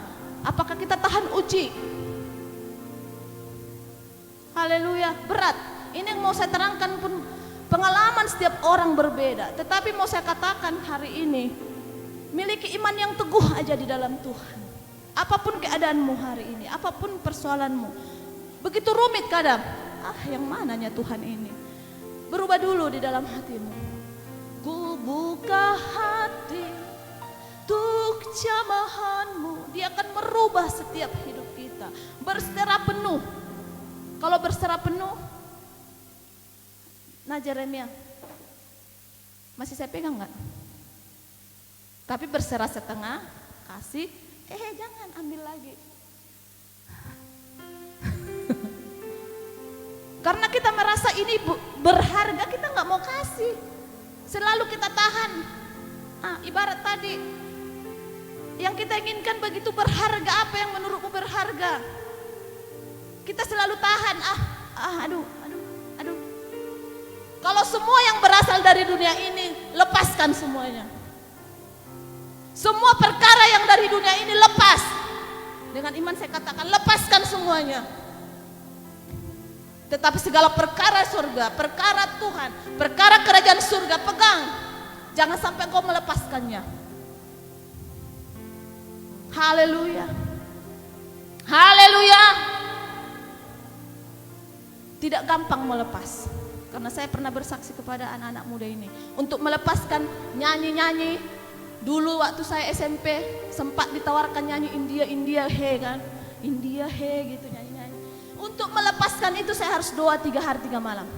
Apakah kita tahan uji? Haleluya, berat. Ini yang mau saya terangkan pun pengalaman setiap orang berbeda. Tetapi mau saya katakan hari ini, miliki iman yang teguh aja di dalam Tuhan. Apapun keadaanmu hari ini, apapun persoalanmu, begitu rumit kadang, yang mananya Tuhan ini. Berubah dulu di dalam hatimu. Ku buka hati untuk jamahanmu. Dia akan merubah setiap hidup kita. Berserah penuh. Kalau berserah penuh, nah Jeremia, masih saya pegang nggak? Tapi berserah setengah, kasih, jangan ambil lagi. Karena kita merasa ini berharga, kita nggak mau kasih. Selalu kita tahan. Ibarat tadi, yang kita inginkan begitu berharga, apa yang menurutmu berharga? Kita selalu tahan. Aduh. Kalau semua yang berasal dari dunia ini, lepaskan semuanya. Semua perkara yang dari dunia ini lepas. Dengan iman saya katakan, lepaskan semuanya. Tetapi segala perkara surga, perkara Tuhan, perkara kerajaan surga, pegang. Jangan sampai kau melepaskannya. Haleluya. Haleluya. Tidak gampang melepas. Karena saya pernah bersaksi kepada anak-anak muda ini. Untuk melepaskan nyanyi-nyanyi. Dulu waktu saya SMP sempat ditawarkan nyanyi India he kan. India he gitu nyanyi-nyanyi. Untuk melepaskan itu saya harus doa 3 hari 3 malam.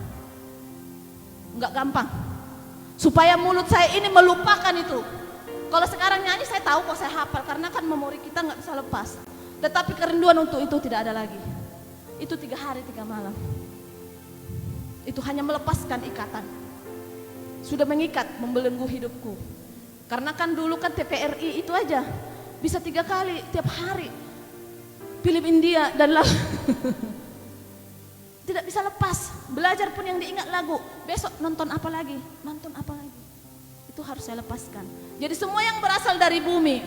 Enggak gampang. Supaya mulut saya ini melupakan itu. Kalau sekarang nyanyi saya tahu kok, saya hafal. Karena kan memori kita nggak bisa lepas. Tetapi kerinduan untuk itu tidak ada lagi. Itu 3 hari 3 malam. Itu hanya melepaskan ikatan. Sudah mengikat, membelenggu hidupku. Karena kan dulu kan TPRI itu aja. Bisa 3 kali tiap hari. Film India dan lalu. Tidak bisa lepas. Belajar pun yang diingat lagu. Besok nonton apa lagi? Nonton apa lagi? Itu harus saya lepaskan. Jadi semua yang berasal dari bumi.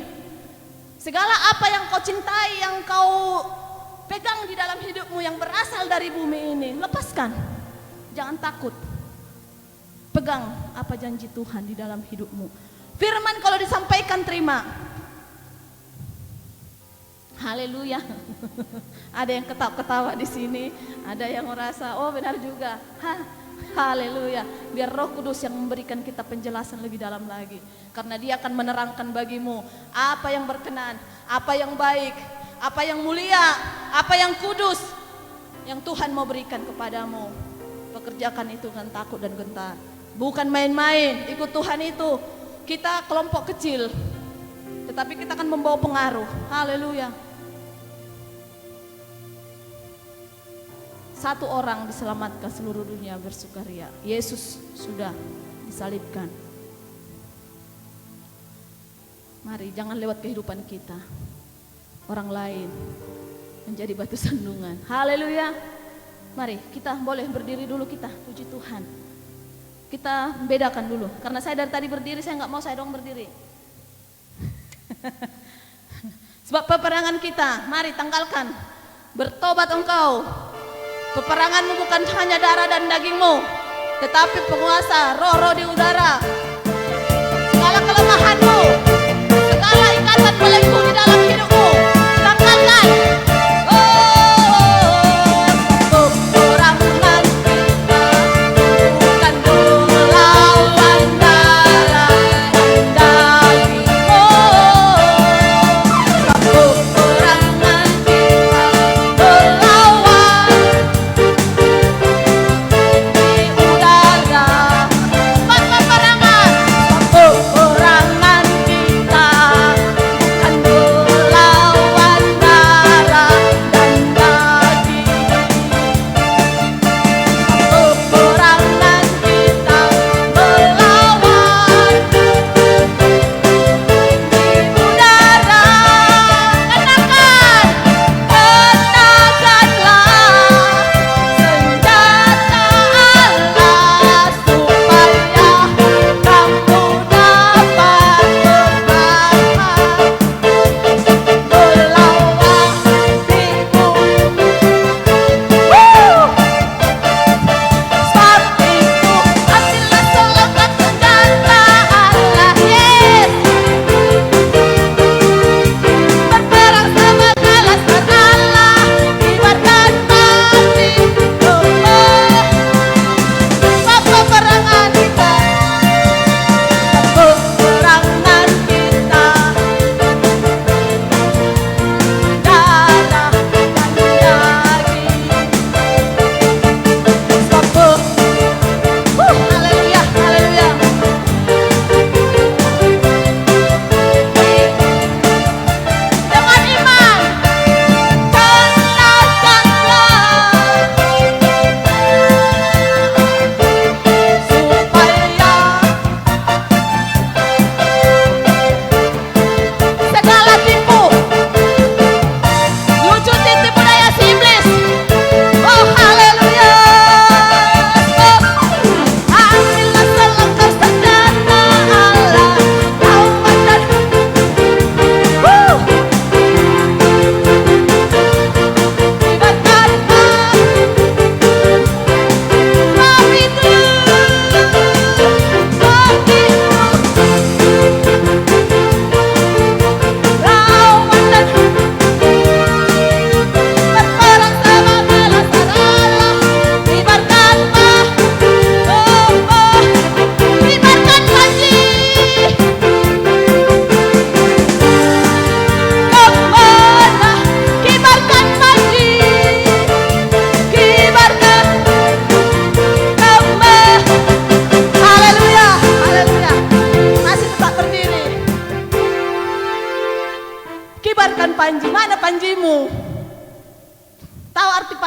Segala apa yang kau cintai, yang kau pegang di dalam hidupmu yang berasal dari bumi ini, lepaskan. Jangan takut. Pegang apa janji Tuhan di dalam hidupmu. Firman kalau disampaikan terima. Haleluya. Ada yang ketawa-ketawa di sini, ada yang merasa oh benar juga. Haleluya. Biar Roh Kudus yang memberikan kita penjelasan lebih dalam lagi. Karena Dia akan menerangkan bagimu apa yang berkenan, apa yang baik, apa yang mulia, apa yang kudus yang Tuhan mau berikan kepadamu. Pekerjakan itu dengan takut dan gentar. Bukan main-main, ikut Tuhan itu. Kita kelompok kecil, tetapi kita akan membawa pengaruh. Haleluya. 1 orang diselamatkan, seluruh dunia bersukaria. Yesus sudah disalibkan. Mari jangan lewat kehidupan kita orang lain menjadi batu sandungan. Haleluya. Mari kita boleh berdiri dulu, kita puji Tuhan. Kita bedakan dulu. Karena saya dari tadi berdiri, saya nggak mau saya dong berdiri. Sebab peperangan kita, mari tanggalkan. Bertobat engkau. Peperanganmu bukan hanya darah dan dagingmu, tetapi penguasa roh-roh di udara. Segala kelemahanmu, segala ikatan belenggu di dalam hidupmu, tanggalkan. Peperangan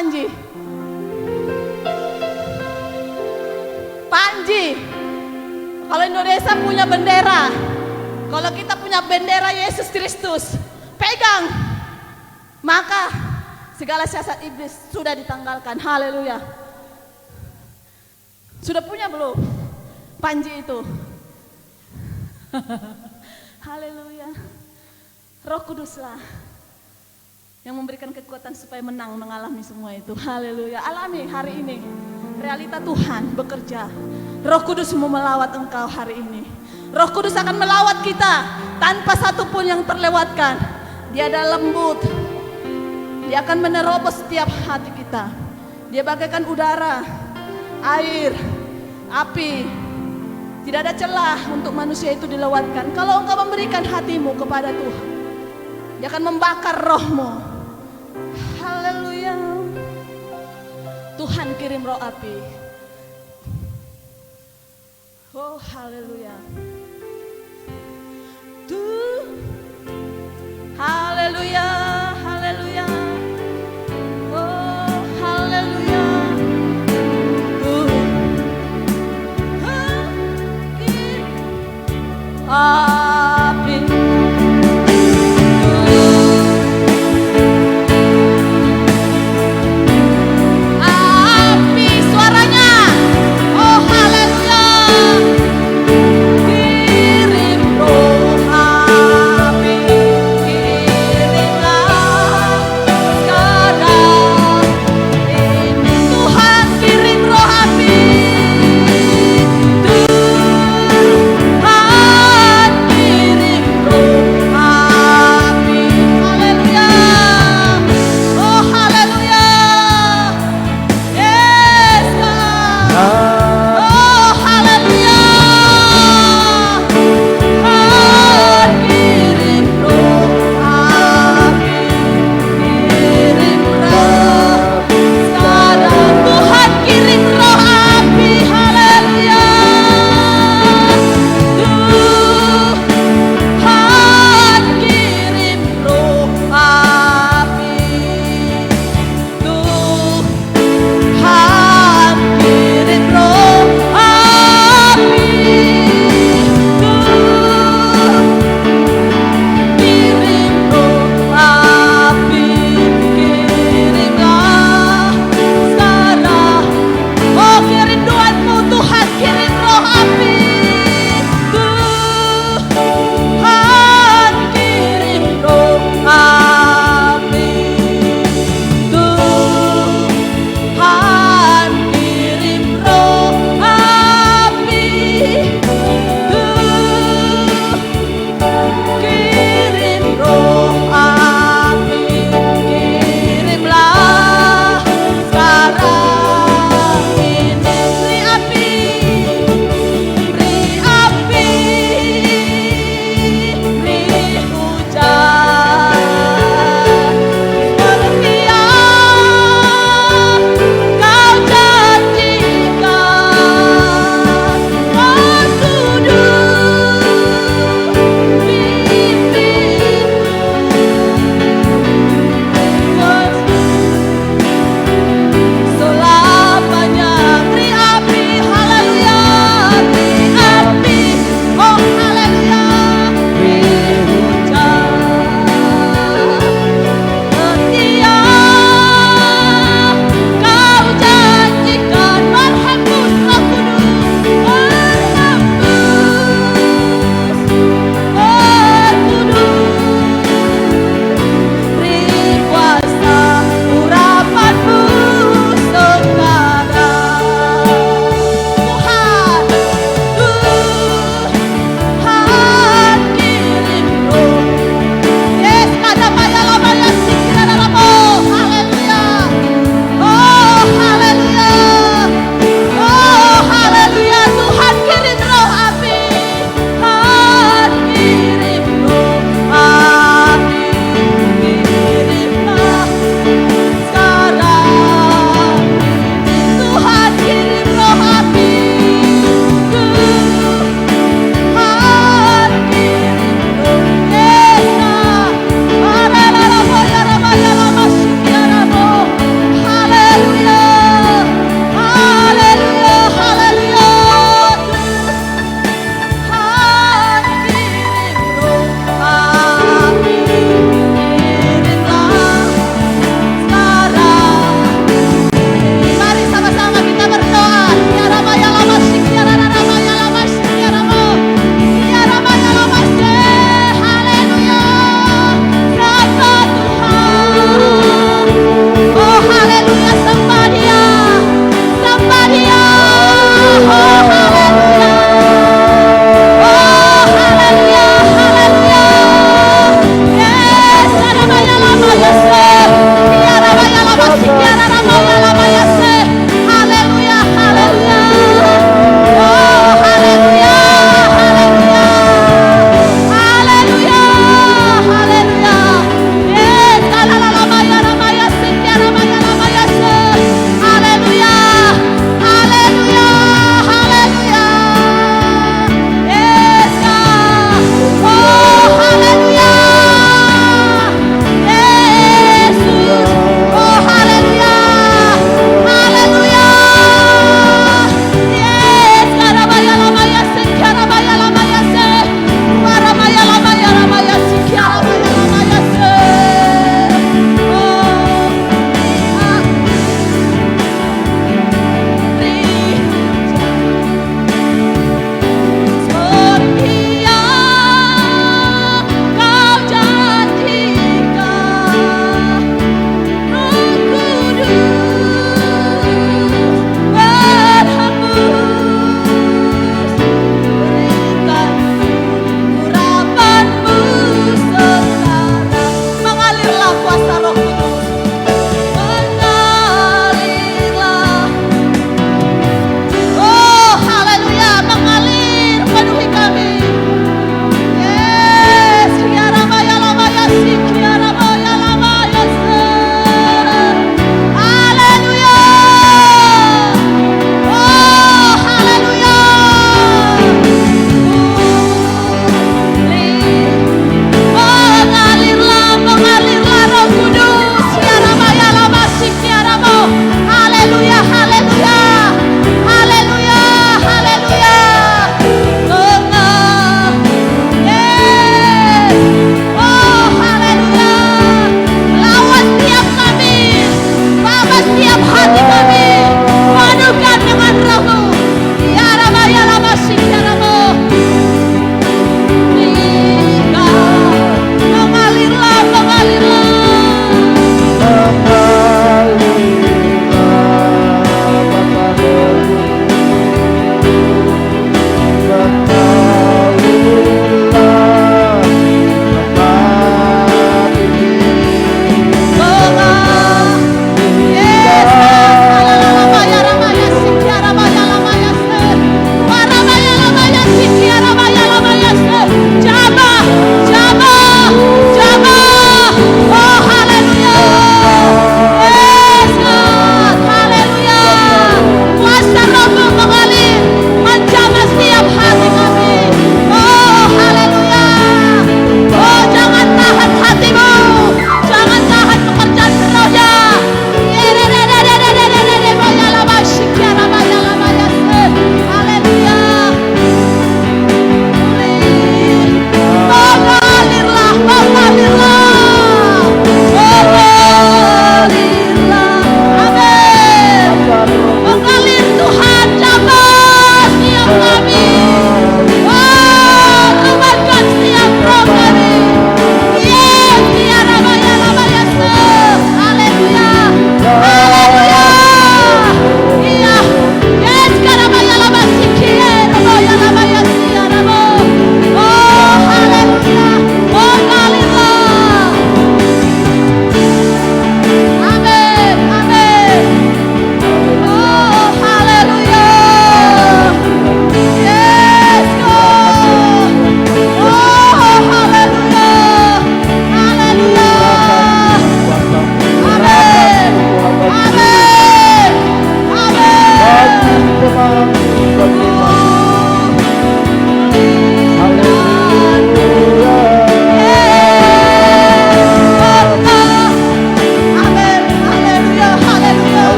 Panji? Panji, kalau Indonesia punya bendera, kalau kita punya bendera Yesus Kristus, pegang, maka segala siasat iblis sudah ditanggalkan. Haleluya. Sudah punya belum Panji itu? Haleluya. Roh Kuduslah yang memberikan kekuatan supaya menang mengalami semua itu. Haleluya. Alami hari ini realita Tuhan bekerja. Roh Kudus mau melawat engkau hari ini. Roh Kudus akan melawat kita tanpa satupun yang terlewatkan. Dia adalah lembut. Dia akan menerobos setiap hati kita. Dia bagaikan udara, air, api. Tidak ada celah untuk manusia itu dilewatkan. Kalau engkau memberikan hatimu kepada Tuhan, Dia akan membakar rohmu. Haleluya. Tuhan kirim roh api. Oh haleluya. Haleluya, haleluya. Oh haleluya. Api. Api suaranya. Oh haleluya. Kirim roh api, kirimlah sekarang. Ini Tuhan kirim roh api. Tuhan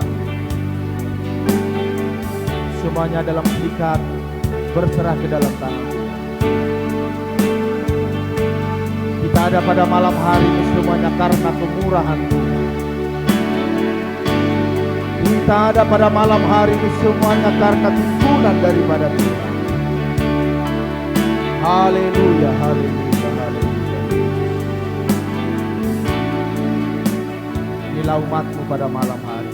Tuhan. Semuanya dalam sikap berserah ke dalam tangan Tuhan. Kita ada pada malam hari ini semuanya karena kemurahan Tuhan. Kita ada pada malam hari ini semuanya karena tuntunan daripada Tuhan. Haleluya, haleluya, haleluya. Inilah umatmu pada malam hari.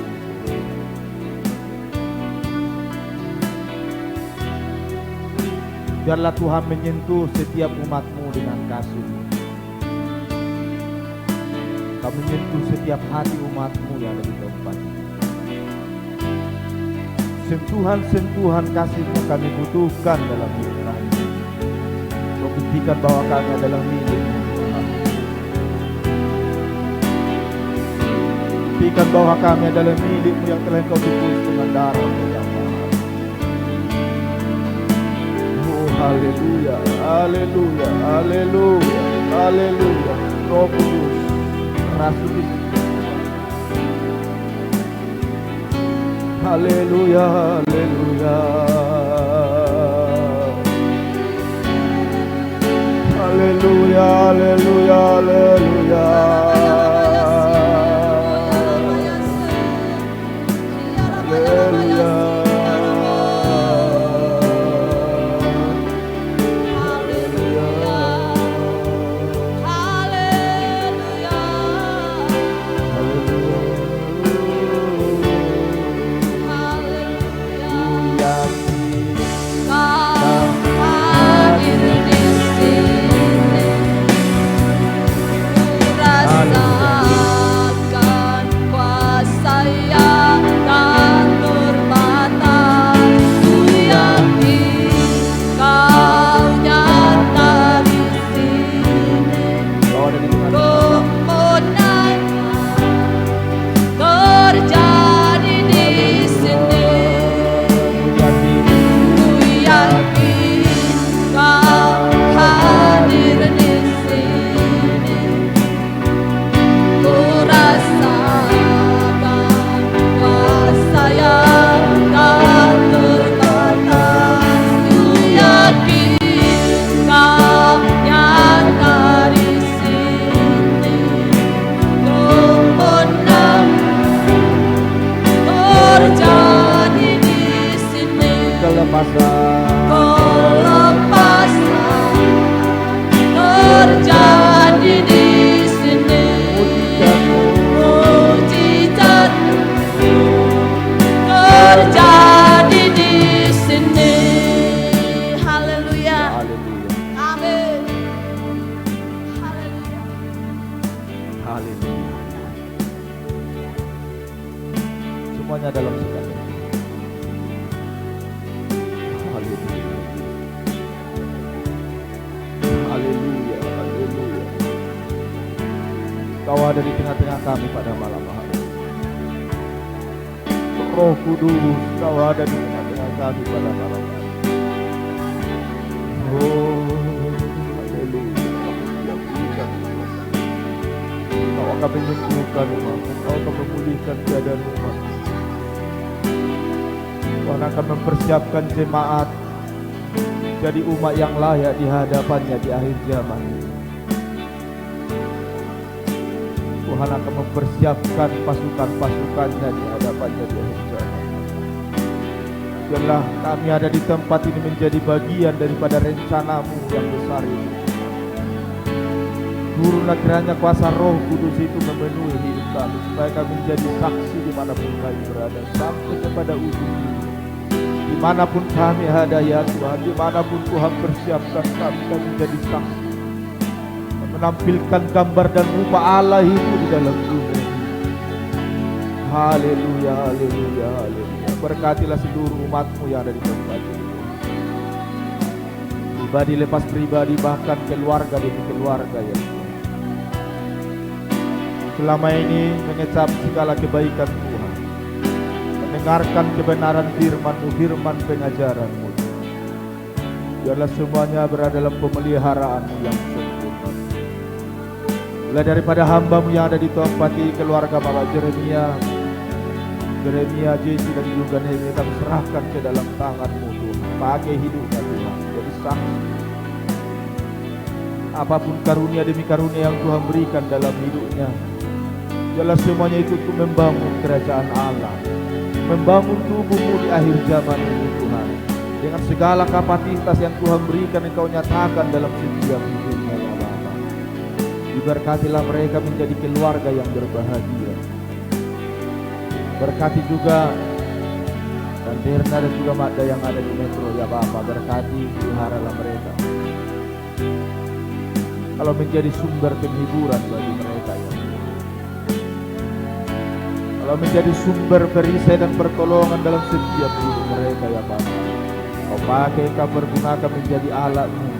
Biarlah Tuhan menyentuh setiap umatmu dengan kasih. Kau menyentuh setiap hati umatmu yang ada di tempat ini. Sentuhan-sentuhan kasih-Mu kami butuhkan dalam hidup kami. Kau buktikan bahwa kami adalah milik-Mu, Tuhan. Buktikan bahwa kami adalah milik-Mu yang telah Kau tebus dengan darah-Mu yang mahal. Oh, haleluya, haleluya, haleluya, haleluya. Roh Kudus, rasuki haleluya, haleluya. Haleluya, haleluya, haleluya. Haleluya. Semuanya dalam sikap. Haleluya. Haleluya, haleluya. Kau ada di tengah-tengah kami pada malam hari. Roh Kudus, Kau ada di tengah-tengah kami pada malam hari. Oh, haleluya. Kau akan menyembuhkan umatmu, Kau akan memulihkan keadaan umatmu. Tuhan akan mempersiapkan jemaat jadi umat yang layak di hadapannya di akhir zaman. Tuhan akan mempersiapkan pasukan-pasukannya di hadapannya di akhir zaman. Biarlah kami ada di tempat ini menjadi bagian daripada rencana-Mu yang besar ini. Turunlah kiranya kuasa Roh Kudus itu memenuhi hidup kami, supaya kami menjadi saksi dimanapun kami berada, sampai kepada ujung hidup. Dimanapun kami ada ya Tuhan, dimanapun Tuhan persiapkan kami menjadi saksi, menampilkan gambar dan rupa Allah itu di dalam dunia. Haleluya, haleluya, haleluya. Berkatilah seluruh umat-Mu yang ada di tempat ini, pribadi lepas pribadi, bahkan keluarga demi keluarga ya Tuhan. Selama ini mengecap segala kebaikan Tuhan, mendengarkan kebenaran firman-Mu, firman pengajaran-Mu. Biarlah semuanya berada dalam pemeliharaan-Mu yang sempurna. Mulai daripada hamba-Mu yang ada di tempat ini, keluarga Bapak Jeremia, Yeremia, Jesi dan juga Nehemia kami serahkan ke dalam tangan-Mu Tuhan. Pakai hidupnya Tuhan, jadi saksi. Apapun karunia demi karunia yang Tuhan berikan dalam hidupnya, jelas semuanya itu untuk membangun kerajaan Allah, membangun tubuh-Mu di akhir zaman ini Tuhan. Dengan segala kapasitas yang Tuhan berikan, Engkau nyatakan dalam setiap hidupnya ya Bapa. Diberkatilah mereka menjadi keluarga yang berbahagia. Berkati juga dan Mirna dan juga Magda yang ada di Metro ya Bapa. Berkati, peliharalah mereka. Kalau menjadi sumber penghiburan bagi mereka ya. Kalau menjadi sumber perisai dan pertolongan dalam setiap hidup mereka ya Bapa. Kau pakai, Kau pergunakan menjadi alat-Mu.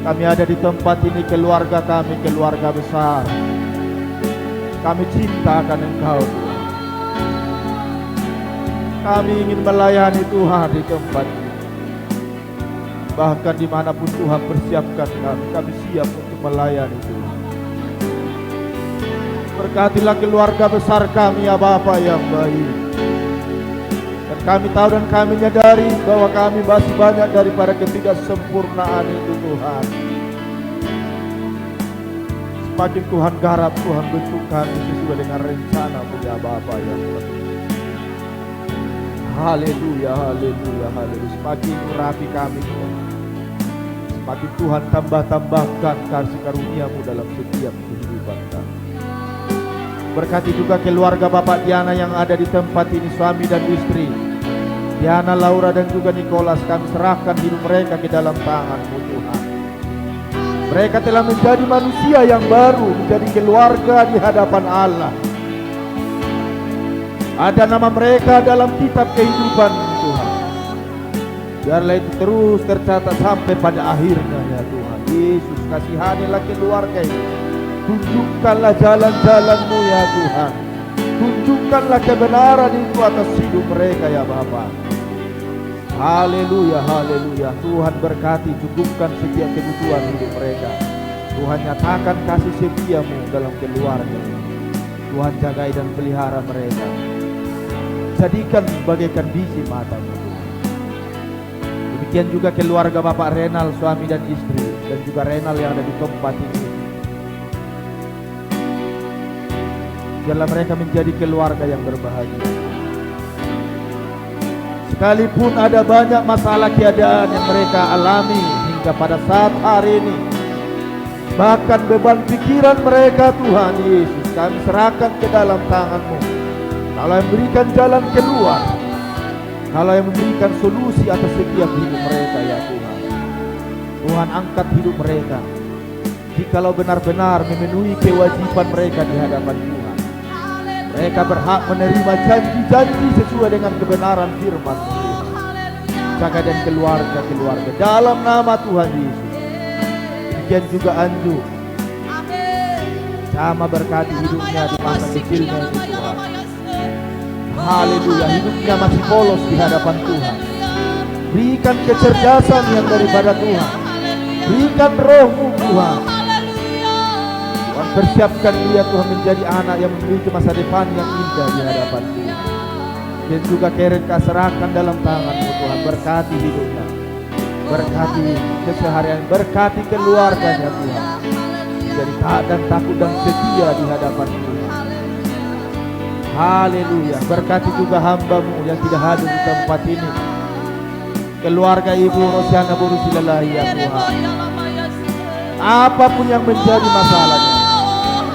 Kami ada di tempat ini, keluarga kami, keluarga besar. Kami cintakan Engkau Tuhan. Kami ingin melayani Tuhan di tempat ini. Bahkan dimanapun Tuhan persiapkan kami siap untuk melayani Tuhan. Berkatilah keluarga besar kami ya Bapa yang baik. Dan kami tahu dan kami menyadari bahwa kami masih banyak daripada ketidaksempurnaan itu Tuhan. Semakin Tuhan garap, Tuhan bentuk kami sesuai dengan rencana-Mu ya Bapa yang baik. Haleluya, haleluya, haleluya. Semakin rapi kami Tuhan. Semakin Tuhan tambah-tambahkan kasih karunia-Mu dalam setiap kehidupan kami. Berkati juga keluarga Bapak Diana yang ada di tempat ini, suami dan istri. Diana, Laura dan juga Nicholas, kami serahkan hidup mereka ke dalam tangan-Mu Tuhan. Mereka telah menjadi manusia yang baru, menjadi keluarga di hadapan Allah. Ada nama mereka dalam kitab kehidupan Tuhan. Biarlah itu terus tercatat sampai pada akhirnya ya Tuhan. Yesus, kasihanilah keluarga ini. Tunjukkanlah jalan-jalan-Mu ya Tuhan. Tunjukkanlah kebenaran itu atas hidup mereka ya Bapa. Haleluya, haleluya. Tuhan berkati, cukupkan setiap kebutuhan hidup mereka. Tuhan nyatakan kasih setia-Mu dalam keluarga. Tuhan jagai dan pelihara mereka. Jadikan bagaikan biji mata-Mu Tuhan. Demikian juga keluarga Bapak Renal, suami dan istri, dan juga Renal yang ada di tempat ini. Biarlah mereka menjadi keluarga yang berbahagia. Sekalipun ada banyak masalah keadaan yang mereka alami hingga pada saat hari ini, bahkan beban pikiran mereka Tuhan Yesus, kami serahkan ke dalam tangan-Mu. Kalau yang memberikan jalan keluar, kalau yang memberikan solusi atas setiap hidup mereka ya Tuhan. Tuhan, angkat hidup mereka, jikalau benar-benar memenuhi kewajiban mereka di hadapan Tuhan. Mereka berhak menerima janji-janji sesuai dengan kebenaran firman-Mu Tuhan. Jaga dan keluarga-keluarga dalam nama Tuhan Yesus. Demikian juga Anju, sama berkati hidupnya di masa kecilnya itu Tuhan. Haleluya, hidupnya masih polos di hadapan Tuhan. Berikan kecerdasan yang daripada Tuhan. Berikan roh-Mu Tuhan. Tuhan, persiapkan dia Tuhan menjadi anak yang memiliki masa depan yang indah di hadapan Tuhan. Dan juga Karen serahkan dalam tangan-Mu Tuhan. Berkati hidupnya, berkati keseharian, berkati keluarganya Tuhan. Jadi taat dan takut dan setia di hadapan Tuhan. Haleluya. Berkati juga hamba-Mu yang tidak hadir di tempat ini, keluarga Ibu Rosiana Borusilalahi ya Tuhan. Apapun yang menjadi masalahnya,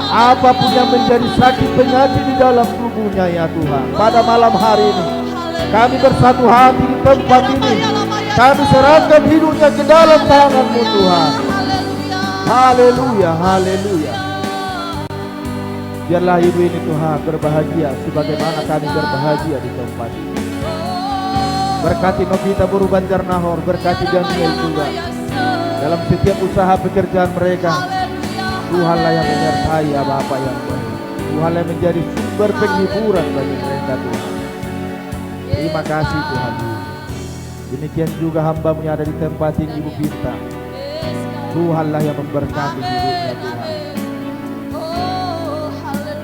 apapun yang menjadi sakit penyakit di dalam tubuhnya ya Tuhan, pada malam hari ini kami bersatu hati di tempat ini. Kami serahkan hidupnya ke dalam tangan-Mu Tuhan. Haleluya, haleluya. Biarlah ibu ini Tuhan berbahagia sebagaimana kami berbahagia di tempat ini. Berkati Novita Buru Banjar Nahor, berkati Daniel juga dalam setiap usaha pekerjaan mereka. Tuhanlah yang menyertai ya Bapa yang baik. Tuhanlah yang menjadi sumber penghiburan bagi mereka Tuhan. Terima kasih Tuhan. Demikian juga hamba-Mu yang ada di tempat ini, Ibu Bintang. Tuhanlah yang memberkati hidupnya Tuhan.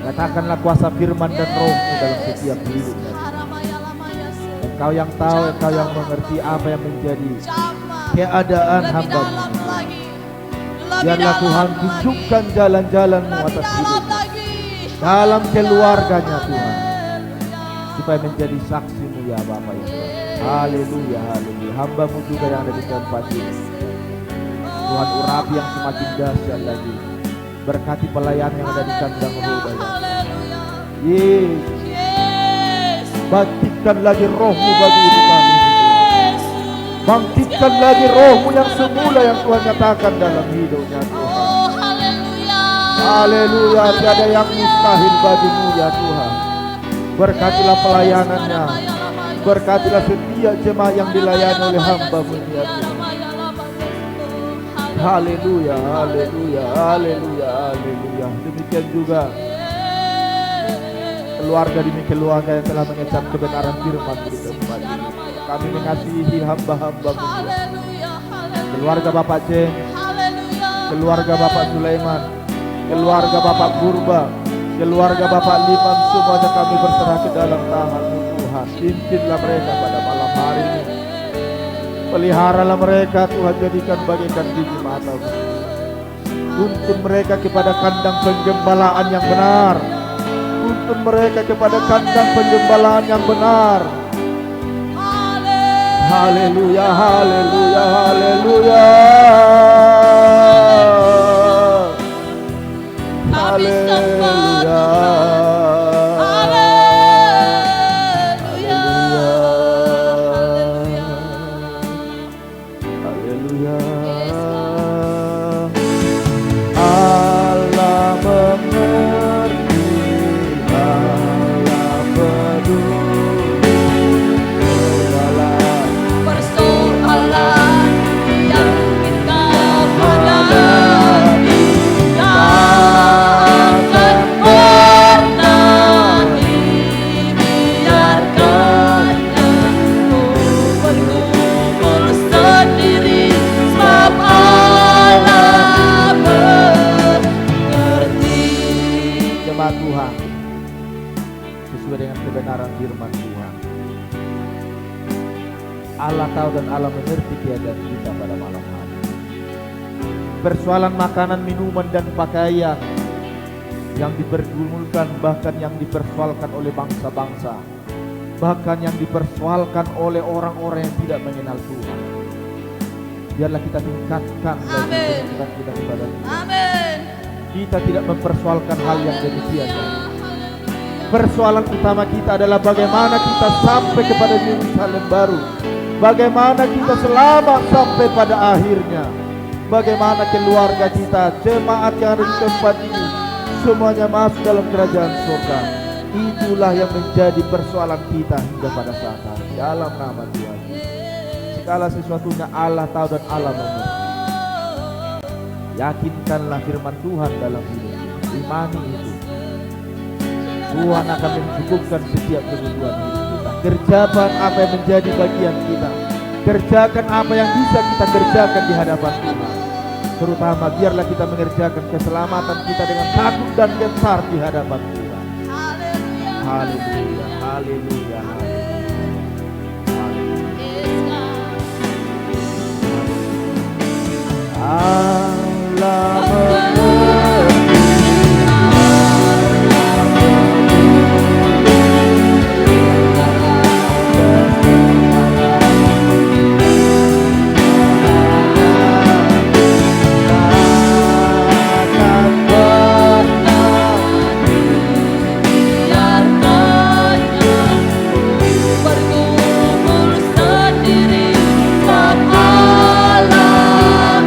Katakanlah kuasa firman dan roh-Mu dalam setiap hidupnya. Engkau yang tahu, Engkau yang mengerti apa yang menjadi keadaan hamba-Mu. Biarlah Tuhan tunjukkan jalan-jalan-Mu atas hidupnya, dalam keluarganya Tuhan, supaya menjadi saksi-Mu ya Bapa ya Tuhan. Haleluya, haleluya. Hamba-Mu juga yang ada di tempat ini, Tuhan urapi yang semakin dahsyat lagi. Berkati pelayan yang ada di kandang roda ya. Yesus, bangkitkan lagi roh-Mu bagi hidup kami. Bangkitkan lagi roh-Mu yang semula yang Tuhan nyatakan dalam hidupnya Tuhan. Haleluya, tiada yang mustahil bagi-Mu ya Tuhan. Berkatilah pelayanannya, berkatilah setiap jemaah yang dilayani oleh hamba-Mu ya Tuhan. Haleluya, haleluya, haleluya, haleluya. Demikian juga keluarga demi keluarga yang telah mengecap kebenaran firman di tempat ini. Kami mengasihi hamba-hamba-Mu. Keluarga Bapak Jen, keluarga Bapak Sulaiman, keluarga Bapak Purba, keluarga Bapak Liman, semuanya kami berserah ke dalam tangan-Mu Tuhan. Pimpinlah mereka pada malam hari ini. Peliharalah mereka Tuhan, jadikan bagaikan biji mata. Tuntun mereka kepada kandang penggembalaan yang benar. Tuntun mereka kepada kandang penggembalaan yang benar. Haleluya, haleluya, haleluya. Haleluya. Tuhan, sesuai dengan kebenaran firman Tuhan, Allah tahu dan Allah mengerti keadaan kita pada malam hari. Persoalan makanan, minuman dan pakaian yang dipergumulkan, bahkan yang dipersoalkan oleh bangsa-bangsa, bahkan yang dipersoalkan oleh orang-orang yang tidak mengenal Tuhan, biarlah kita tingkatkan lagi pengharapan kita kepada Tuhan. Amin. Kita tidak mempersoalkan hal yang demikian. Persoalan utama kita adalah bagaimana kita sampai kepada Yerusalem baru, bagaimana kita selamat sampai pada akhirnya, bagaimana keluarga kita, jemaat yang ada di tempat ini, semuanya masuk dalam kerajaan surga. Itulah yang menjadi persoalan kita hingga pada saat ini. Dalam nama Tuhan, segala sesuatunya Allah tahu dan Allah mengerti. Yakinkanlah firman Tuhan dalam hidup kita, imani itu. Tuhan akan mencukupkan setiap kebutuhan hidup kita. Kerjakan apa yang menjadi bagian kita, kerjakan apa yang bisa kita kerjakan di hadapan Tuhan. Terutama biarlah kita mengerjakan keselamatan kita dengan takut dan gentar di hadapan Tuhan. Haleluya, haleluya, haleluya. Allah Sendiri, sama Allah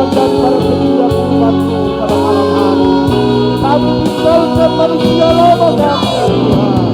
Tuhan daripada setiap umat-Mu pada malam hari. Kami tinggalkan manusia lama kami ya Tuhan.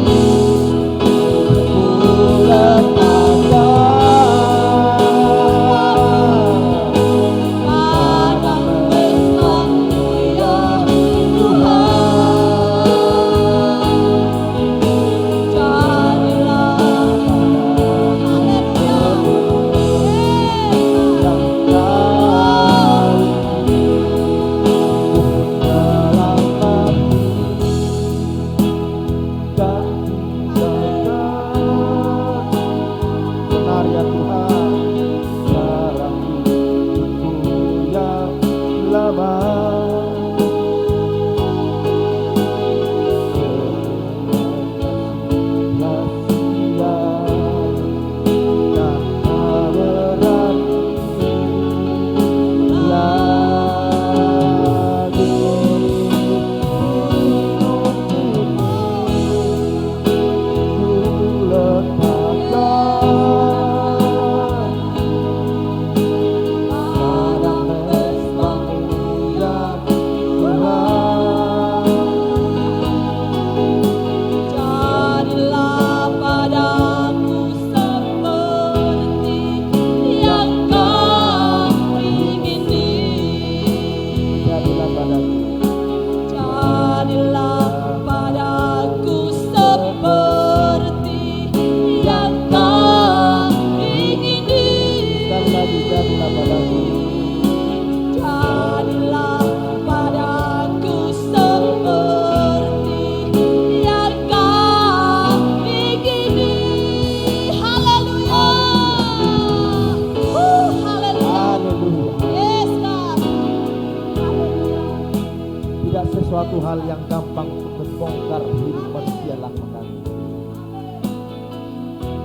Suatu hal yang gampang untuk membongkar hidup manusia lama kami.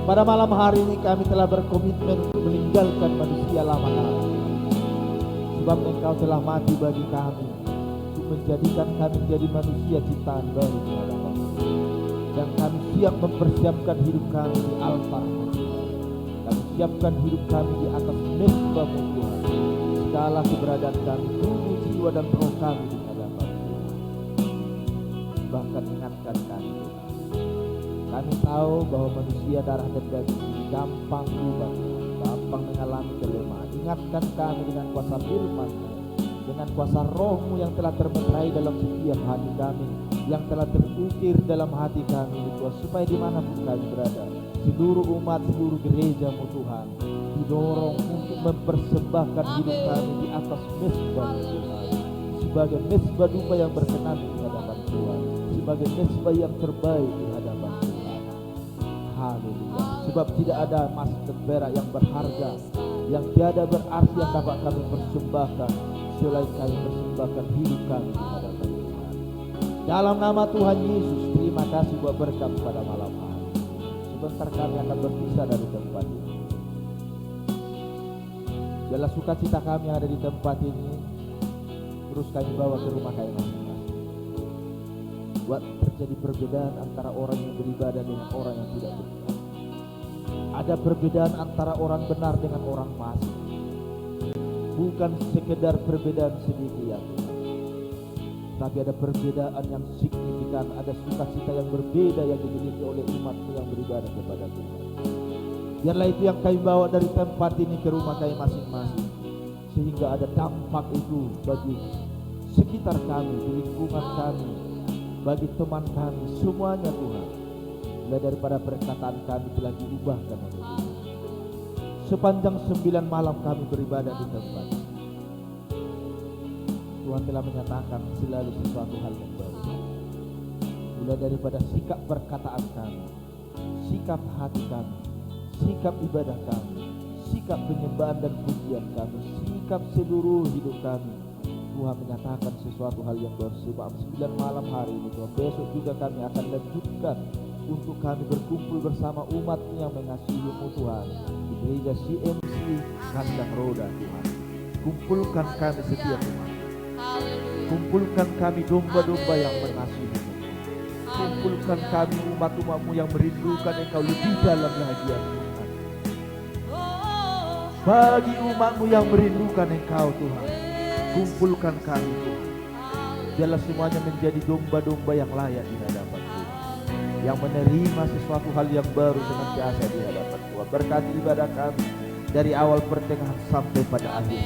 Pada malam hari ini kami telah berkomitmen untuk meninggalkan manusia lama kami, sebab Engkau telah mati bagi kami untuk menjadikan kami menjadi manusia ciptaan baru di hadapan-Mu. Dan kami siap mempersiapkan hidup kami di altar. Kami siapkan hidup kami di atas mezbah-Mu Tuhan. Segala keberadaan kami, tubuh, jiwa dan roh kami di bahkan ingatkan kami. Kami tahu bahwa manusia darah dan daging ini gampang berubah, gampang mengalami kelemahan. Ingatkan kami dengan kuasa firman-Mu, dengan kuasa Roh-Mu yang telah termeterai dalam setiap hati kami, yang telah terukir dalam hati kami, Tuhan, supaya dimanapun kami berada, seluruh umat, seluruh gereja-Mu Tuhan, didorong untuk mempersembahkan hidup kami di atas mezbah Tuhan, sebagai mezbah dupa yang berkenan di hadapan Tuhan, sebagai mezbah yang terbaik di hadapan Tuhan. Haleluya. Sebab tidak ada emas dan perak yang berharga, yang tiada berarti yang dapat kami persembahkan selain kami persembahkan hidup kami di hadapan Tuhan. Dalam nama Tuhan Yesus, terima kasih buat berkat pada malam hari. Sebentar kami akan berpisah dari tempat ini. Segala sukacita kami yang ada di tempat ini terus kami bawa ke rumah kami masing-masing. Buat terjadi perbedaan antara orang yang beribadah dengan orang yang tidak beribadah. Ada perbedaan antara orang benar dengan orang fasik. Bukan sekedar perbedaan sedikit ya Tuhan, tapi ada perbedaan yang signifikan. Ada sukacita yang berbeda yang dimiliki oleh umat-Mu yang beribadah kepada Tuhan. Biarlah itu yang kami bawa dari tempat ini ke rumah kami masing-masing, sehingga ada dampak itu bagi sekitar kami, di lingkungan kami, bagi teman kami, semuanya Tuhan. Mulai daripada perkataan kami telah diubahkan oleh Tuhan. Sepanjang 9 malam kami beribadah di tempat, Tuhan telah menyatakan selalu sesuatu hal yang baru. Mulai daripada sikap perkataan kami, sikap hati kami, sikap ibadah kami, sikap penyembahan dan pujian kami, sikap seluruh hidup kami, Tuhan menyatakan sesuatu hal yang baru. Sebab 9 malam hari ini Tuhan, besok juga kami akan lanjutkan untuk kami berkumpul bersama umat-Mu yang mengasihi-Mu Tuhan, di gereja CMC Kandang Roda Tuhan. Kumpulkan kami setiap umat, kumpulkan kami domba-domba yang mengasihi-Mu, kumpulkan kami umat-umat-Mu yang merindukan Engkau lebih dalam lagi ya Tuhan. Bagi umat-Mu yang merindukan Engkau Tuhan, kumpulkan kami Tuhan. Biarlah semuanya menjadi domba-domba yang layak di hadapan Tuhan, yang menerima sesuatu hal yang baru dengan biasa di hadapan Tuhan. Berkati ibadah kami dari awal pertengahan sampai pada akhir,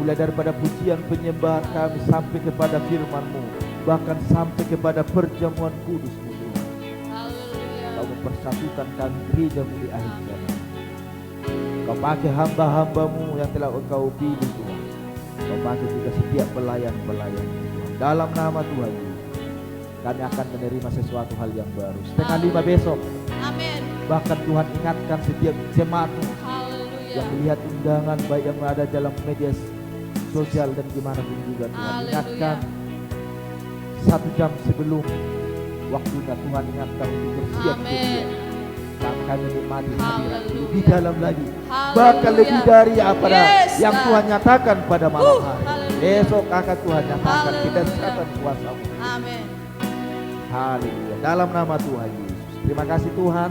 mulai daripada pujian penyembahan kami sampai kepada firman-Mu, bahkan sampai kepada perjamuan kudus-Mu Tuhan. Kau mempersatukan kami gereja-Mu di akhir zaman. Kau pakai hamba-hamba-Mu yang telah Engkau pilih Tuhan. Kau pakai juga setiap pelayan-pelayan Tuhan. Dalam nama Tuhan Yesus, kami akan menerima sesuatu hal yang baru. 4:30 besok, Amin. bahkan Tuhan ingatkan setiap jemaat-Mu Haleluya. yang melihat undangan baik yang ada dalam media sosial dan gimana pun juga Tuhan. Haleluya. Ingatkan 1 jam sebelum waktunya, Tuhan ingatkan untuk bersiap Amin. sedia. Kami nikmati hadirat Haleluya. lebih dalam lagi, Haleluya. bahkan lebih dari apa Yes, yang God. Tuhan nyatakan pada malam hari. Haleluya. Besok akan Tuhan nyatakan Haleluya. kedahsyatan kuasa-Mu. Amin. Haleluya. Dalam nama Tuhan Yesus. Terima kasih Tuhan.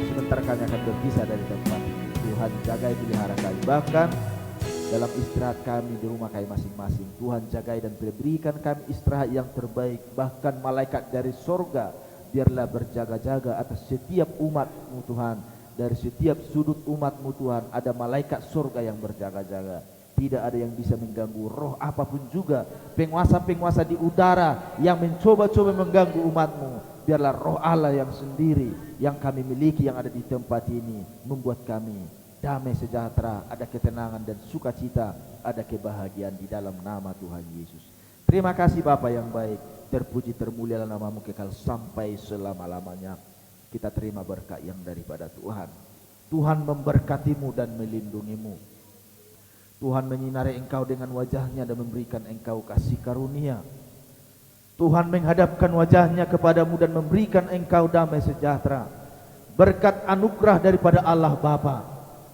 Sebentar kami akan berpisah dari tempat ini. Tuhan jagai pelihara kami. Bahkan dalam istirahat kami di rumah kami masing-masing, Tuhan jagai dan berikan kami istirahat yang terbaik. Bahkan malaikat dari sorga biarlah berjaga-jaga atas setiap umat-Mu Tuhan. Dari setiap sudut umat-Mu Tuhan, ada malaikat sorga yang berjaga-jaga. Tidak ada yang bisa mengganggu roh apapun juga, penguasa-penguasa di udara yang mencoba-coba mengganggu umat-Mu. Biarlah roh Allah yang sendiri yang kami miliki yang ada di tempat ini membuat kami damai sejahtera, ada ketenangan dan sukacita, ada kebahagiaan di dalam nama Tuhan Yesus. Terima kasih Bapa yang baik, terpuji termulialah nama-Mu kekal sampai selama-lamanya. Kita terima berkat yang daripada Tuhan. Tuhan memberkati-Mu dan melindungi-Mu. Tuhan menyinari engkau dengan wajahnya dan memberikan engkau kasih karunia. Tuhan menghadapkan wajahnya kepadamu dan memberikan engkau damai sejahtera. Berkat anugerah daripada Allah Bapa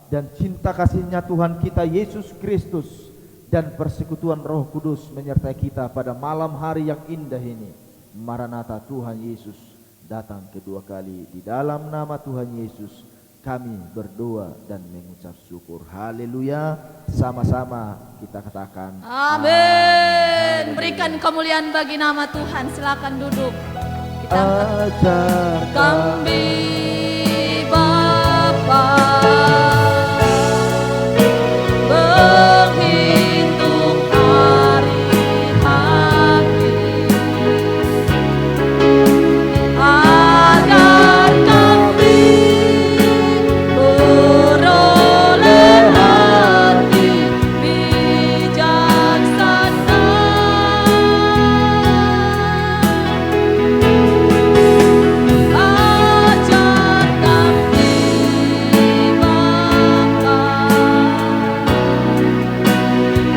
dan cinta kasihnya Tuhan kita Yesus Kristus dan persekutuan Roh Kudus menyertai kita pada malam hari yang indah ini. Maranatha, Tuhan Yesus datang kedua kali. Di dalam nama Tuhan Yesus kami berdoa dan mengucap syukur. Haleluya. Sama-sama kita katakan Amin. Berikan kemuliaan bagi nama Tuhan. Silakan duduk. Kita Ajar kami Bapa menghitung hari-hari agar kami beroleh hati bijaksana. Ajar kami Bapa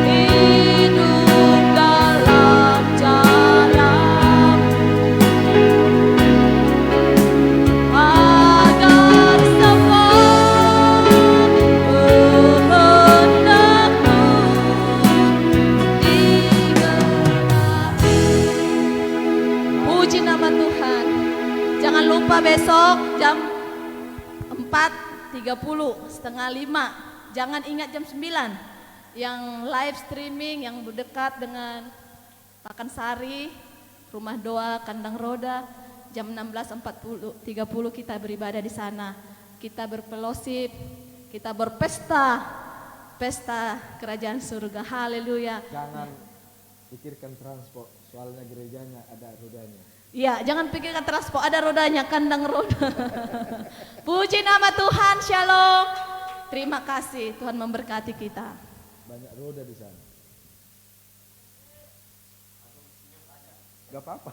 hidup dalam cara-Mu agar semua kehendak-Mu digenapi. Puji nama Tuhan. Jangan lupa besok jam 4.30, 4:30. Jangan ingat jam 9. Yang live streaming yang berdekat dengan Pakansari, Rumah Doa Kandang Roda, jam 16.30 kita beribadah di sana. Kita berfellowship, kita berpesta, pesta kerajaan surga. Haleluya. Jangan pikirkan transport, soalnya gerejanya ada rodanya. Ya, jangan pikirkan transport, ada rodanya, kandang roda. Puji nama Tuhan, shalom. Terima kasih, Tuhan memberkati kita. Banyak roda di sana. Gak apa-apa.